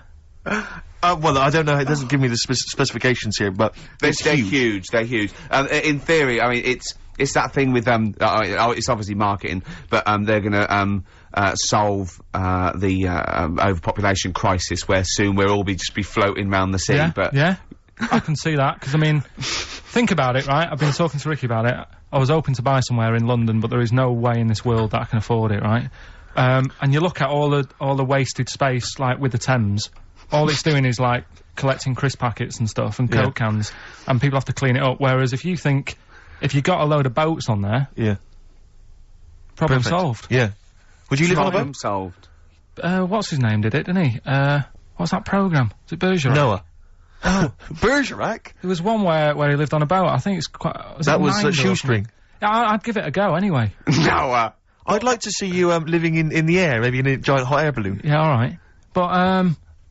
Well, I don't know, it doesn't give me the specifications here, but They're it's huge. huge. They're huge. In theory, I mean, it's that thing with, it's obviously marketing, but, they're gonna, solve, the, overpopulation crisis where soon we'll all just be floating around the sea, Yeah, but... yeah. I can see that, because I mean, think about it, right? I've been talking to Ricky about it. I was hoping to buy somewhere in London, but there is no way in this world that I can afford it, right? And you look at all the wasted space, like, with the Thames, all it's doing is, like, collecting crisp packets and stuff, and Coke cans, and people have to clean it up, whereas if you got a load of boats on there... Yeah. Problem solved. Yeah. Would you live on a Problem boat? solved. What's his name did it, didn't he? What's that programme? Is it Bergerac? Noah. Oh, Bergerac? There was one where he lived on a boat. I think it's quite... That was Mind or Shoestring. something? Yeah, I'd give it a go anyway. Noah! I'd like to see you, living in the air, maybe in a giant hot air balloon. Yeah, alright. But,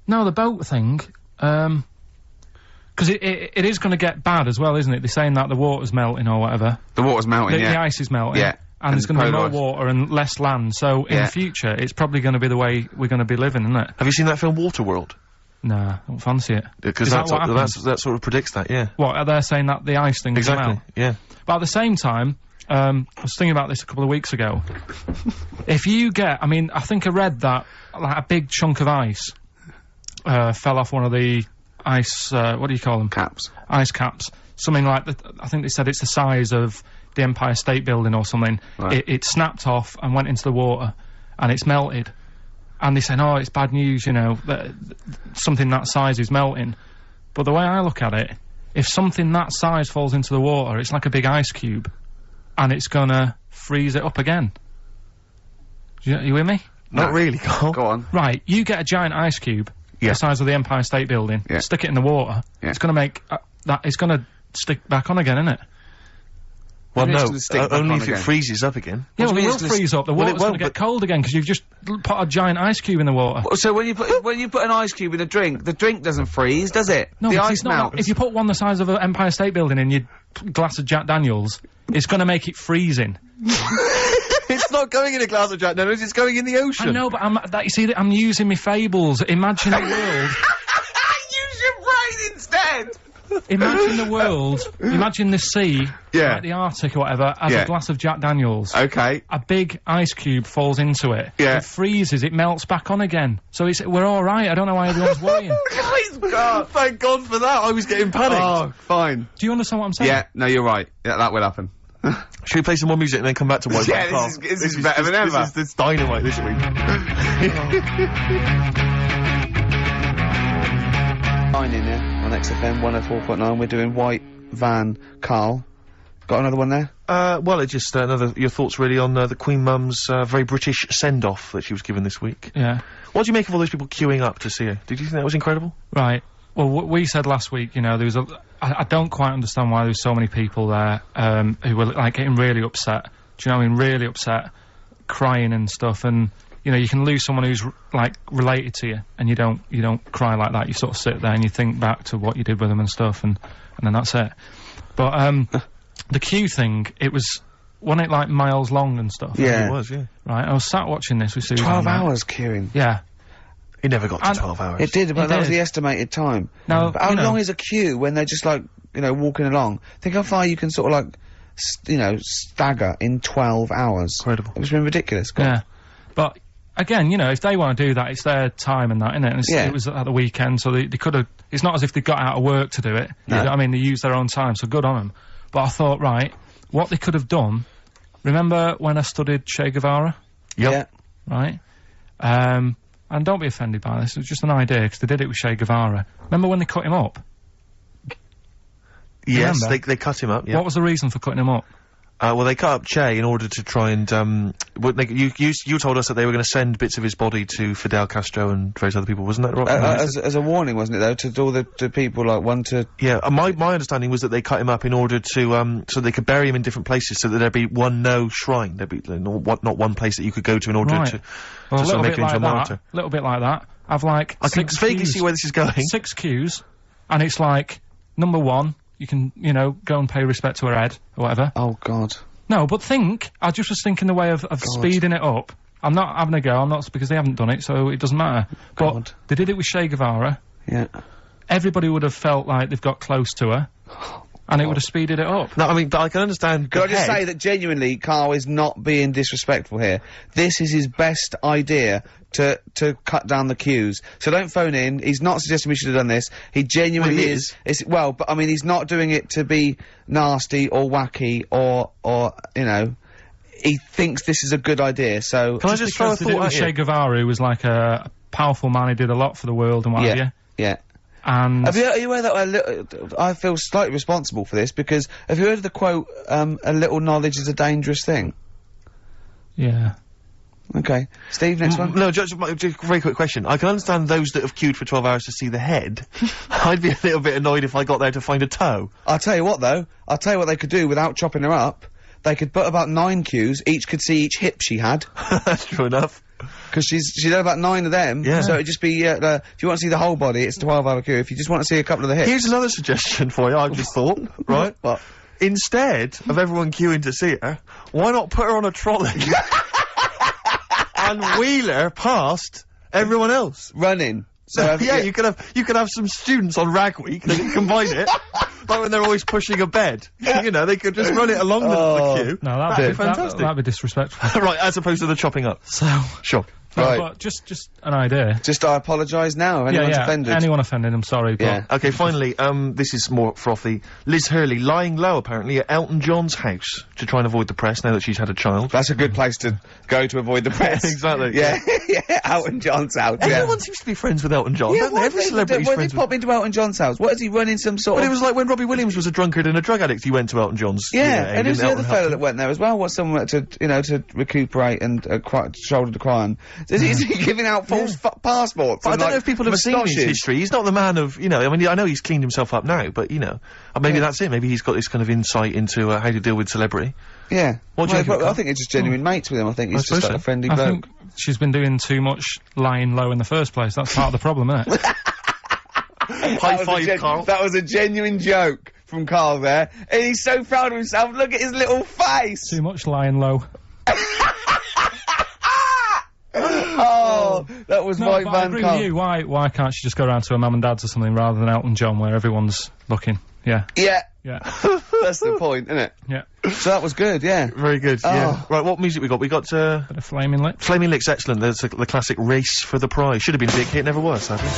no, the boat thing, because it is gonna get bad as well, isn't it? They're saying that the water's melting or whatever. The water's melting, The ice is melting. Yeah. And there's gonna be more polar ice. water and less land, so in the future, it's probably gonna be the way we're gonna be living, isn't it? Have you seen that film Waterworld? Nah, I don't fancy it. Because Is that what happens? that sort of predicts that, yeah. What, are they saying that the ice thing's Exactly, melt? yeah. But at the same time, I was thinking about this a couple of weeks ago. If you get, I mean, I think I read that, like, a big chunk of ice, fell off one of the ice, what do you call them? Caps. Ice caps. Something like, I think they said it's the size of the Empire State Building or something. Right. It snapped off and went into the water, and it's melted. And they said, oh, it's bad news, you know, that something that size is melting. But the way I look at it, if something that size falls into the water, it's like a big ice cube, and it's gonna freeze it up again. You with me? Not really, Carl. Go on. Right, you get a giant ice cube, the size of the Empire State Building, stick it in the water, it's gonna make, it's gonna stick back on again, isn't it? Well, Maybe it's no, gonna stick back only on if again. it freezes up again. Yeah, What well, do it you will mean it's freeze up, the water's won't, gonna get but- cold again, because you've just put a giant ice cube in the water. So when you put an ice cube in a drink, the drink doesn't freeze, does it? No, the because ice it's not melts. if you put one the size of an Empire State Building in your glass of Jack Daniels, it's gonna make it freezing. It's not going in a glass of Jack Daniels, it's going in the ocean. I know, but you see, I'm using my fables. Imagine a world. Use your brain instead! Imagine the world. Imagine the sea, Yeah. like the Arctic or whatever, as Yeah. a glass of Jack Daniels. Okay. A big ice cube falls into it. Yeah. It freezes. It melts back on again. So we're all right. I don't know why everyone's worrying. God. Thank God for that, I was getting panicked. Oh, fine. Do you understand what I'm saying? Yeah, no, you're right. Yeah, that will happen. Should we play some more music and then come back to White Yeah, Man Carl? this is better than ever. This is dynamite this week. 9 in there on XFM 104.9. We're doing White Van Carl. Got another one there? Well, it's just your thoughts really on the Queen Mum's very British send-off that she was given this week. Yeah. What do you make of all those people queuing up to see her? Did you think that was incredible? Right. Well, we said last week, you know, there was I don't quite understand why there was so many people there, who were, like, getting really upset. Do you know what I mean? Really upset, crying and stuff, and, you know, you can lose someone who's, like, related to you, and you don't cry like that. You sort of sit there and you think back to what you did with them and stuff, and then that's it. But, the queue thing, wasn't it, like, miles long and stuff? Yeah. It was, yeah. Right, I was sat watching this with Susan. 12 right? hours queuing. Yeah. It never got to And- 12 hours. It did, but It that was did. the estimated time. Now, But how you know- long is a queue when they're just, like, you know, walking along? Think how far you can sort of, like, you know, stagger in 12 hours. Incredible. It's been ridiculous. God. Yeah. But, again, you know, if they want to do that, it's their time and that, innit? And Yeah. it was at the weekend, so they could have... It's not as if they got out of work to do it. No. You know what I mean? They used their own time, so good on them. But I thought, right, what they could have done... Remember when I studied Che Guevara? Yep. Yeah. Right? And don't be offended by this, it was just an idea, because they did it with Che Guevara. Remember when they cut him up? Yes, Remember? they cut him up, yeah. What was the reason for cutting him up? Well, they cut up Che in order to try and, you told us that they were going to send bits of his body to Fidel Castro and various other people, wasn't that right? As a warning, wasn't it, though, to all the people, like, one to... Yeah, my understanding was that they cut him up in order to, so they could bury him in different places, so that there'd be no shrine. There'd be not one place that you could go to in order Right. to Well, a sort little of make bit it into like a monitor. that. A little bit like that. I've, like, I can 6 vaguely queues. see where this is going. 6 queues, and it's like, number 1, you can, you know, go and pay respect to her head, or whatever. Oh, God. No, but I just was thinking the way of speeding it up. I'm not having a go, because they haven't done it, so it doesn't matter. God. But they did it with Che Guevara. Yeah. Everybody would have felt like they've got close to her. And it would have speeded it up. No, I mean, but I can understand. Can I just say that genuinely, Carl is not being disrespectful here. This is his best idea to cut down the queues. So don't phone in. He's not suggesting we should have done this. He genuinely is. Well, but I mean, he's not doing it to be nasty or wacky or you know. He thinks this is a good idea. So can I just throw a thought at you? Che Guevara, who was like a powerful man. He did a lot for the world and what have you. Yeah. And are you aware that I feel slightly responsible for this because have you heard of the quote, a little knowledge is a dangerous thing? Yeah. Okay. Steve, next one? No, just a very quick question. I can understand those that have queued for 12 hours to see the head. I'd be a little bit annoyed if I got there to find a toe. I'll tell you what though, I'll tell you what they could do without chopping her up. They could put about 9 queues, each could see each hip she had. That's true enough. Because she's had about 9 of them, so it'd just be, if you want to see the whole body, it's a 12-hour queue. If you just want to see a couple of the hips... Here's another suggestion for you, I've just thought, right? What? Instead of everyone queuing to see her, why not put her on a trolley and wheel her past everyone else? Running. So yeah, you could have some students on Rag Week, they can combine it, like when they're always pushing a bed. You know, they could just run it along the queue. No, that'd be fantastic. That'd be disrespectful. Right, as opposed to the chopping up. So... Sure. Right. But just an idea. Just I apologise now if anyone's offended. Anyone offended, I'm sorry, but... Yeah. Okay, finally, this is more frothy. Liz Hurley lying low, apparently, at Elton John's house to try and avoid the press now that she's had a child. That's a good place to go to avoid the press. Exactly. Yeah, yeah, Elton John's house. Everyone seems to be friends with Elton John, don't they? Every celebrity's Why friends did he pop into Elton John's house? What is he running some sort of... But it was like when Robbie Williams was a drunkard and a drug addict, he went to Elton John's. Yeah, and who's the other fella that went there as well? What's someone to, you know, to recuperate and, shoulder to cry on? Is he giving out false passports? But I don't know if people have seen his history. He's not the man of, you know, I mean, I know he's cleaned himself up now, but, you know, maybe that's it. Maybe he's got this kind of insight into how to deal with celebrity. Yeah. What do you think? I think it's just genuine mates with him. I think he's just like a friendly bloke. I think she's been doing too much lying low in the first place. That's part of the problem, isn't it? High five, Carl. That was a genuine joke from Carl there. And he's so proud of himself. Look at his little face. Too much lying low. Oh, that was my van. I agree with you. Why can't she just go around to her mum and dad's or something rather than Elton John where everyone's looking? Yeah. Yeah. Yeah. That's the point, isn't it? Yeah. So that was good, yeah. Very good, yeah. Right, what music we got? We got, bit of Flaming Lips. Flaming Lips, excellent. There's the classic Race for the Prize. Should have been a big hit, never was, sadly.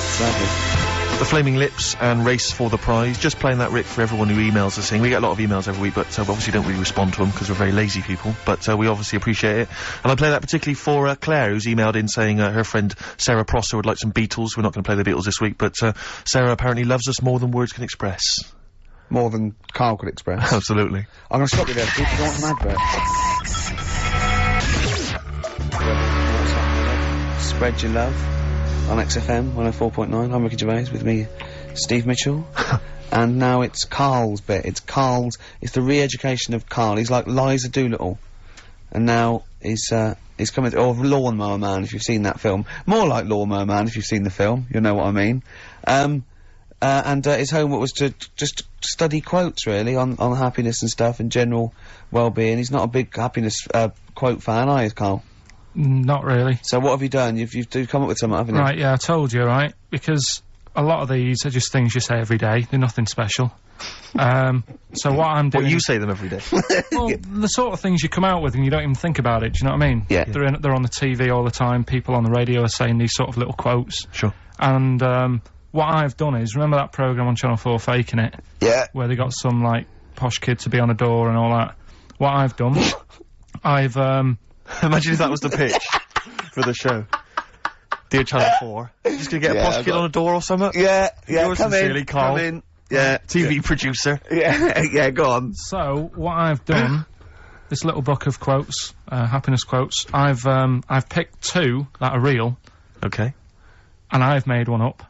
The Flaming Lips and Race for the Prize. Just playing that, Rick, for everyone who emails us saying. We get a lot of emails every week, but we obviously don't really respond to them because we're very lazy people, but we obviously appreciate it. And I play that particularly for Claire, who's emailed in saying her friend Sarah Prosser would like some Beatles. We're not going to play the Beatles this week, but Sarah apparently loves us more than words can express. More than Carl could express. Absolutely. I'm gonna stop you there, Steve. You want an advert? Spread your love on XFM 104.9. I'm Ricky Gervais with me, Steve Mitchell. And now it's Carl's bit. It's the re-education of Carl. He's like Liza Doolittle. And now he's coming or Lawnmower Man, if you've seen that film. More like Lawnmower Man, if you've seen the film. You'll know what I mean. And his homework was to just study quotes, really, on happiness and stuff and general well-being. He's not a big happiness, quote fan, are you, Carl? Not really. So what have you done? You've come up with something, haven't you? Right, yeah, I told you, right? Because a lot of these are just things you say every day. They're nothing special. So what I'm doing... Well, you say them every day. Well, the sort of things you come out with and you don't even think about it, do you know what I mean? Yeah. They're on the TV all the time, people on the radio are saying these sort of little quotes. Sure. And, what I've done is, remember that programme on Channel 4, Faking It? Yeah. Where they got some, like, posh kid to be on a door and all that. What I've done, I've, Imagine if that was the pitch for the show. Dear Channel 4. Just gonna get a posh kid on a door or something? Yeah, yeah, Yours sincerely, Carl. come in. Yeah. TV producer. Yeah, yeah, go on. So, what I've done, this little book of quotes, happiness quotes, I've picked 2 that are real. Okay. And I've made one up.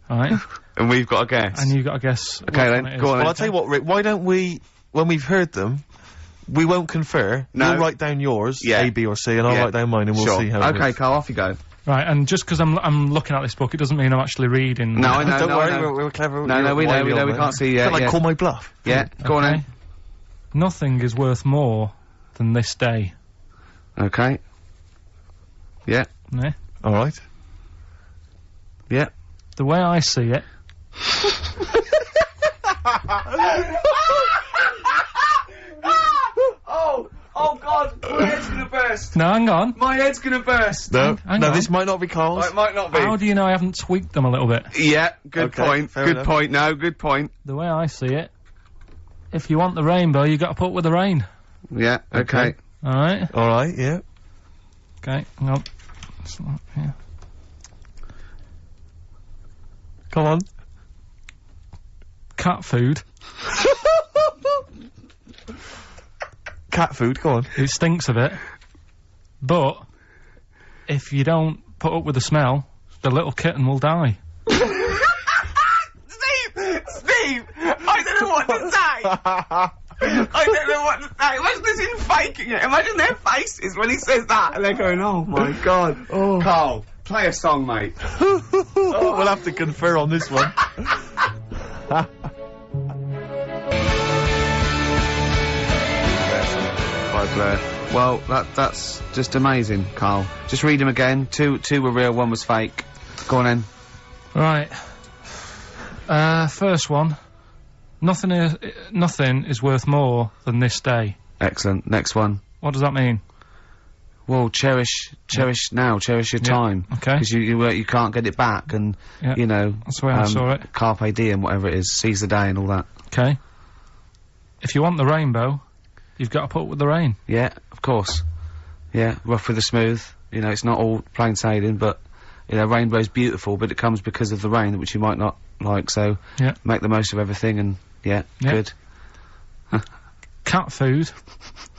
Right? And we've got a guess. And you've got to guess. Okay then, go on. Well, I'll tell you what, Rick, why don't we, when we've heard them, we won't confer. No. You'll write down yours, yeah. A, B or C, and I'll write down mine and we'll see how it Okay, goes. Carl, off you go. Right, and just because I'm looking at this book, it doesn't mean I'm actually reading. No, I know, Don't worry, no. we're clever. No, we know, we can't see yet. Like, call my bluff. Yeah, go on then. Nothing is worth more than this day. Okay. Yeah. Yeah. Alright. Yeah. The way I see it... My head's gonna burst. No, hang on. My head's gonna burst. No, Hang no, on. this might not be Carl's. It might not be. How do you know I haven't tweaked them a little bit? Yeah, good Okay, point. fair Good enough. point. No, good point. The way I see it, if you want the rainbow, you got to put up with the rain. Yeah, okay. All right. All right, yeah. Okay. Hang on. Yeah. Come on. Cat food. Cat food, go on. It stinks a bit, but if you don't put up with the smell, the little kitten will die. Steve! I don't know what to say! I don't know what to say. Imagine this in faking it. Imagine their faces when he says that and they're going, oh my god. Oh. Carl, play a song, mate. We'll have to confer on this one. Well, that's just amazing, Carl. Just read them again. Two were real, one was fake. Go on then. Right. First one. Nothing is worth more than this day. Excellent. Next one. What does that mean? Well, cherish now, cherish your time. Okay. Because you can't get it back, and Yeah. you know. That's the way I saw it. Carpe diem, whatever it is, seize the day and all that. Okay. If you want the rainbow, you've got to put up with the rain. Yeah, of course. Yeah, rough with the smooth. You know, it's not all plain sailing, but you know, rainbow's beautiful, but it comes because of the rain, which you might not like. So Yeah. make the most of everything, and yeah. Good. Cat food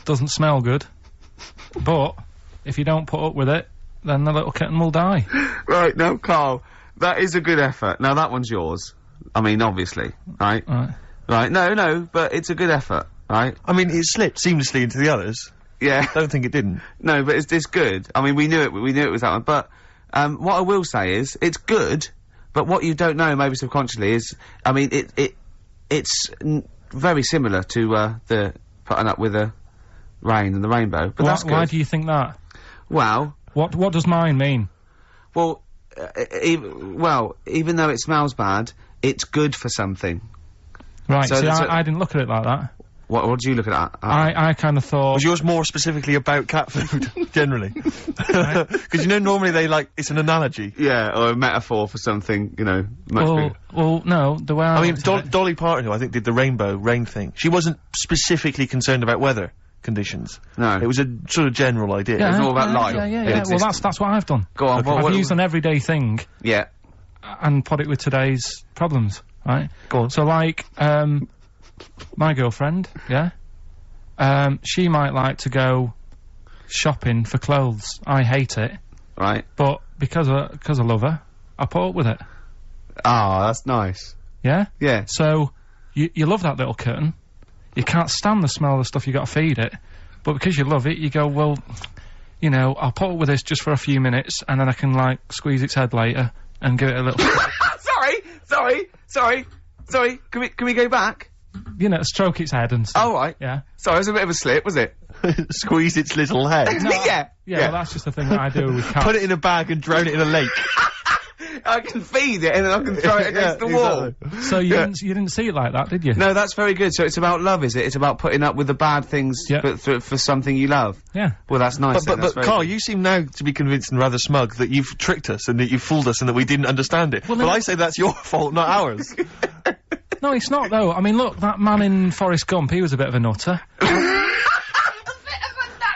doesn't smell good, but if you don't put up with it, then the little kitten will die. Right, no, Carl, that is a good effort. Now that one's yours. I mean, obviously, right? Right. Right, no, but it's a good effort, right? I mean, it slipped seamlessly into the others. Yeah. Don't think it didn't. No, but it's good. I mean, we knew it was that one, but, what I will say is, it's good, but what you don't know, maybe subconsciously, is, I mean, it's very similar to, the putting up with the rain and the rainbow, but that's good. Why do you think that? Well, What does mine mean? well, even though it smells bad, it's good for something. Right, So see, that's I didn't look at it like that. What did you look at that? I kind of thought... Was yours more specifically about cat food, generally? Because you know, normally it's an analogy. Yeah, or a metaphor for something, you know, much bigger. Well, no, the way I I mean, looked at it- Dolly Parton, who I think did the rainbow rain thing, she wasn't specifically concerned about weather conditions. No. It was a sort of general idea. It's all about life. Yeah. It Well, exists. that's what I've done. Go on, I've used an everyday thing Yeah. and put it with today's problems, right? Go on. So, like, my girlfriend, yeah? She might like to go shopping for clothes. I hate it, Right. but because I love her, I put up with it, Ah, that's nice. yeah? Yeah. So, you love that little kitten, you can't stand the smell of the stuff you got to feed it, but because you love it, you go, well, you know, I'll put up with this just for a few minutes, and then I can, like, squeeze its head later and give it a little... Sorry. Can we go back? you know, stroke its head and stuff. Oh, right. Yeah. Sorry, it was a bit of a slip, was it? Squeeze its little head. Yeah. Yeah, well, that's just the thing that I do with cats. Put it in a bag and drown it in a lake. I can feed it and then I can throw it against the wall. Exactly. So you didn't see it like that, did you? No, that's very good. So it's about love, is it? It's about putting up with the bad things Yeah. for something you love. Yeah. Well, that's nice. then, that's But very Carl, good. you seem now to be convinced and rather smug that you've tricked us and that you've fooled us and that we didn't understand it. Well, but no- I say that's your fault, not ours. No, it's not though. I mean, look, that man in Forrest Gump, he was a bit of a nutter.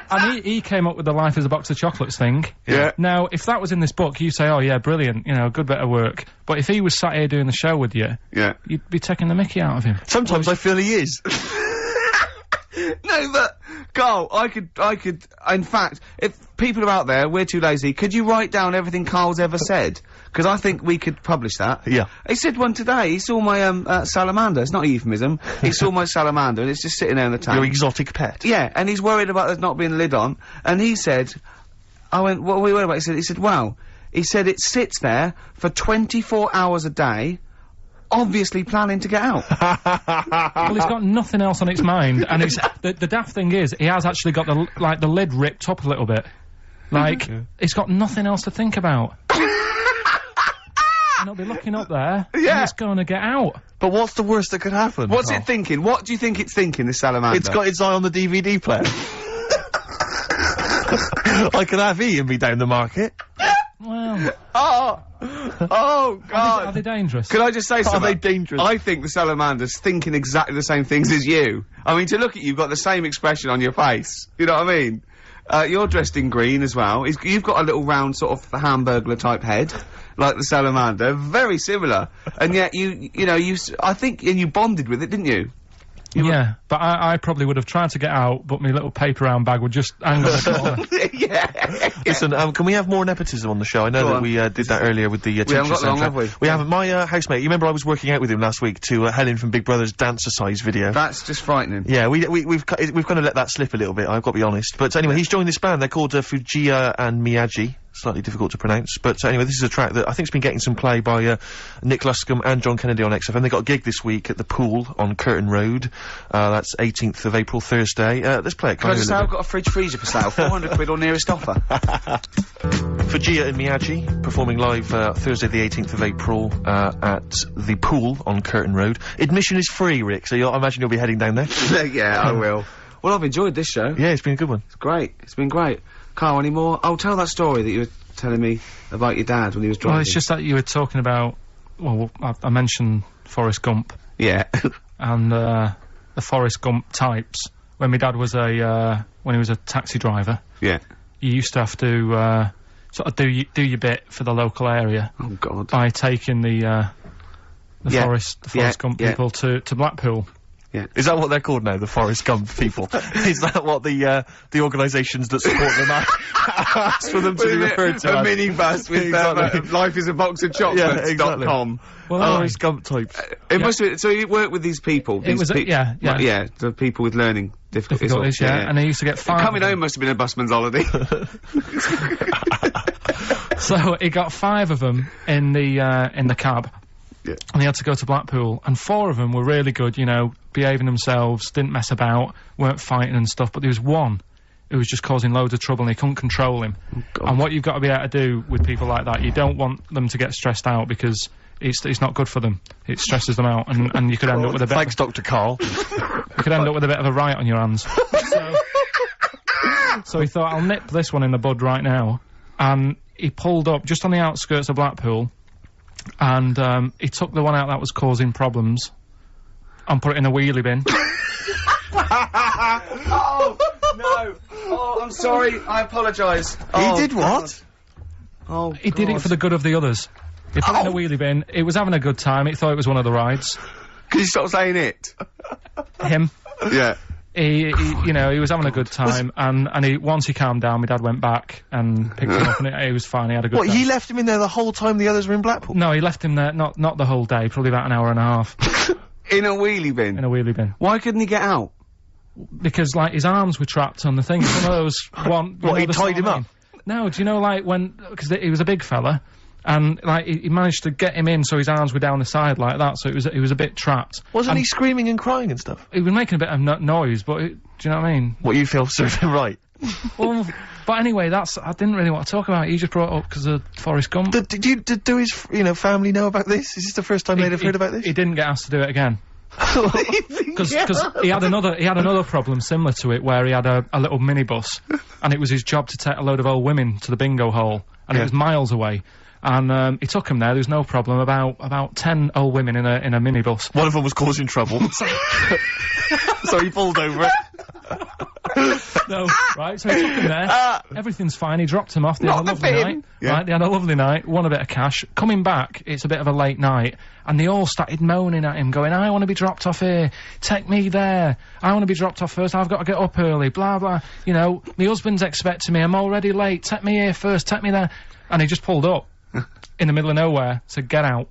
And he came up with the life as a box of chocolates thing. Yeah. Now, if that was in this book, you say, oh yeah, brilliant, you know, good bit of work. But if he was sat here doing the show with you, Yeah. you'd be taking the mickey out of him. Sometimes I feel he is. No, but Carl, I could. In fact, if people are out there, we're too lazy. Could you write down everything Carl's ever said? Because I think we could publish that. Yeah. He said one today. He saw my salamander. It's not a euphemism. He saw my salamander, and it's just sitting there in the tank. Your exotic pet. Yeah, and he's worried about there not being a lid on. And he said, I went, what are we worried about? He said, well, he said it sits there for 24 hours a day, obviously planning to get out. Well, it's got nothing else on its mind, and it's the daft thing is, he has actually got the lid ripped up a little bit. Like, it's got nothing else to think about. And it'll be looking up there, and Yeah. it's going to get out. But what's the worst that could happen? What's Carl? it thinking? What do you think it's thinking, this salamander? It's got its eye on the DVD player. I could have Ian be down the market. Well... Oh, God. Are they dangerous? Can I just say something? Are they dangerous? I think the salamander's thinking exactly the same things as you. I mean, to look at you, you've got the same expression on your face. You know what I mean? You're dressed in green as well. You've got a little round sort of Hamburglar type head, like the salamander. Very similar. And yet I think you bonded with it, didn't you? Yeah, but I probably would have tried to get out, but my little paper round bag would just hang on the corner. Yeah. Listen, can we have more nepotism on the show? I know that we did that earlier with the teacher haven't got long, have we? We haven't. My housemate, you remember I was working out with him last week to Helen from Big Brother's Dancercise video. That's just frightening. Yeah, we've kind of let that slip a little bit, I've got to be honest. But anyway, he's joined this band. They're called Fujiya and Miyagi. Slightly difficult to pronounce, but anyway, this is a track that I think's been getting some play by Nick Luscombe and John Kennedy on XFM. They got a gig this week at the Pool on Curtin Road. That's 18th of April, Thursday. Let's play it. Can I just say I've got a fridge freezer for sale, 400 quid or nearest offer. Fujiya and Miyagi performing live Thursday the 18th of April at the Pool on Curtin Road. Admission is free, Rick, so I imagine you'll be heading down there. Yeah, I will. Well, I've enjoyed this show. Yeah, it's been a good one. It's great. It's been great. Carl, any more? Oh, tell that story that you were telling me about your dad when he was driving. Well, it's just that you were talking about... Well, I mentioned Forrest Gump. Yeah. And, the Forrest Gump types. When my dad was when he was a taxi driver... Yeah. You used to have to, sort of do your bit for the local area. Oh, God. By taking the Forrest Gump people to Blackpool. Yeah. Is that what they're called now, the Forrest Gump people? Is that what the organisations that support them ask for them to be referred to? A minibus with life is a box of chocolates.com. Well, Forrest Gump types. It must be, so you work with these people? It was, the people with learning difficulties. Yeah, and they used to get 5 Coming home must have been a busman's holiday. So he got 5 of them in the cab. Yeah. And he had to go to Blackpool, and 4 of them were really good, you know, behaving themselves, didn't mess about, weren't fighting and stuff, but there was one who was just causing loads of trouble and they couldn't control him. Oh, and what you've got to be able to do with people like that, you don't want them to get stressed out because it's not good for them. It stresses them out, and you could end up with a bit... Thanks, Dr. Carl. You could end up with a bit of a riot on your hands. So he thought, I'll nip this one in the bud right now, and he pulled up just on the outskirts of Blackpool, and he took the one out that was causing problems and put it in a wheelie bin. Oh, no. Oh, I'm sorry. I apologise. He did what? Oh, He did it for the good of the others. He put it in a wheelie bin. He was having a good time. He thought it was one of the rides. Can you stop saying it? Him. Yeah. He was having a good time, and once he calmed down, my dad went back and picked him up, and he was fine. He had a good time. What, he left him in there the whole time the others were in Blackpool? No, he left him there, not the whole day, probably about an hour and a half. In a wheelie bin? In a wheelie bin. Why couldn't he get out? Because, like, his arms were trapped on the thing. Some of those one... What, he tied him up? No, do you know, like, because he was a big fella, and, like, he managed to get him in so his arms were down the side like that, so he was a bit trapped. Wasn't he screaming and crying and stuff? He was making a bit of noise, but do you know what I mean? What, you feel served him right? Well, but anyway, I didn't really want to talk about it. He just brought it up because of Forrest Gump. Did his, family know about this? Is this the first time they'd have heard about this? He didn't get asked to do it again. Because he had another problem similar to it where he had a little minibus, and it was his job to take a load of old women to the bingo hall, and it was miles away. And he took him there. There was no problem. About 10 old women in a minibus. One of them was causing trouble, so he pulled over it. No, right, so he took him there, everything's fine, he dropped him off, they had a lovely night, right, they had a lovely night, won a bit of cash, coming back, it's a bit of a late night, and they all started moaning at him, going, I want to be dropped off here, take me there, I want to be dropped off first, I've got to get up early, blah blah, you know, my husband's expecting me, I'm already late, take me here first, take me there, and he just pulled up, in the middle of nowhere, said, get out.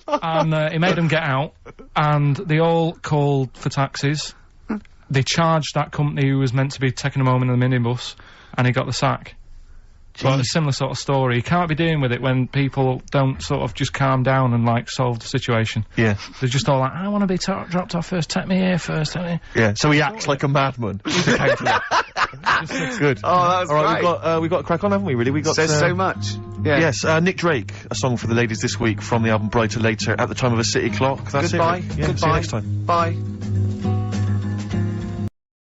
And he made them get out, and they all called for taxis. They charged that company who was meant to be taking him home in the minibus, and he got the sack. But a similar sort of story. You can't be dealing with it when people don't sort of just calm down and, like, solve the situation. Yeah. They're just all like, I want to be dropped off first, take me here first, take me... Yeah, so he acts like a madman. Good. Oh, that's right, great. we've got a crack on, haven't we, really? Says so much. Yeah. Yes, Nick Drake, a song for the ladies this week from the album Brighter Later, At the Time of a City Clock. That's Goodbye. it. Yeah, Goodbye. see you next time. Bye.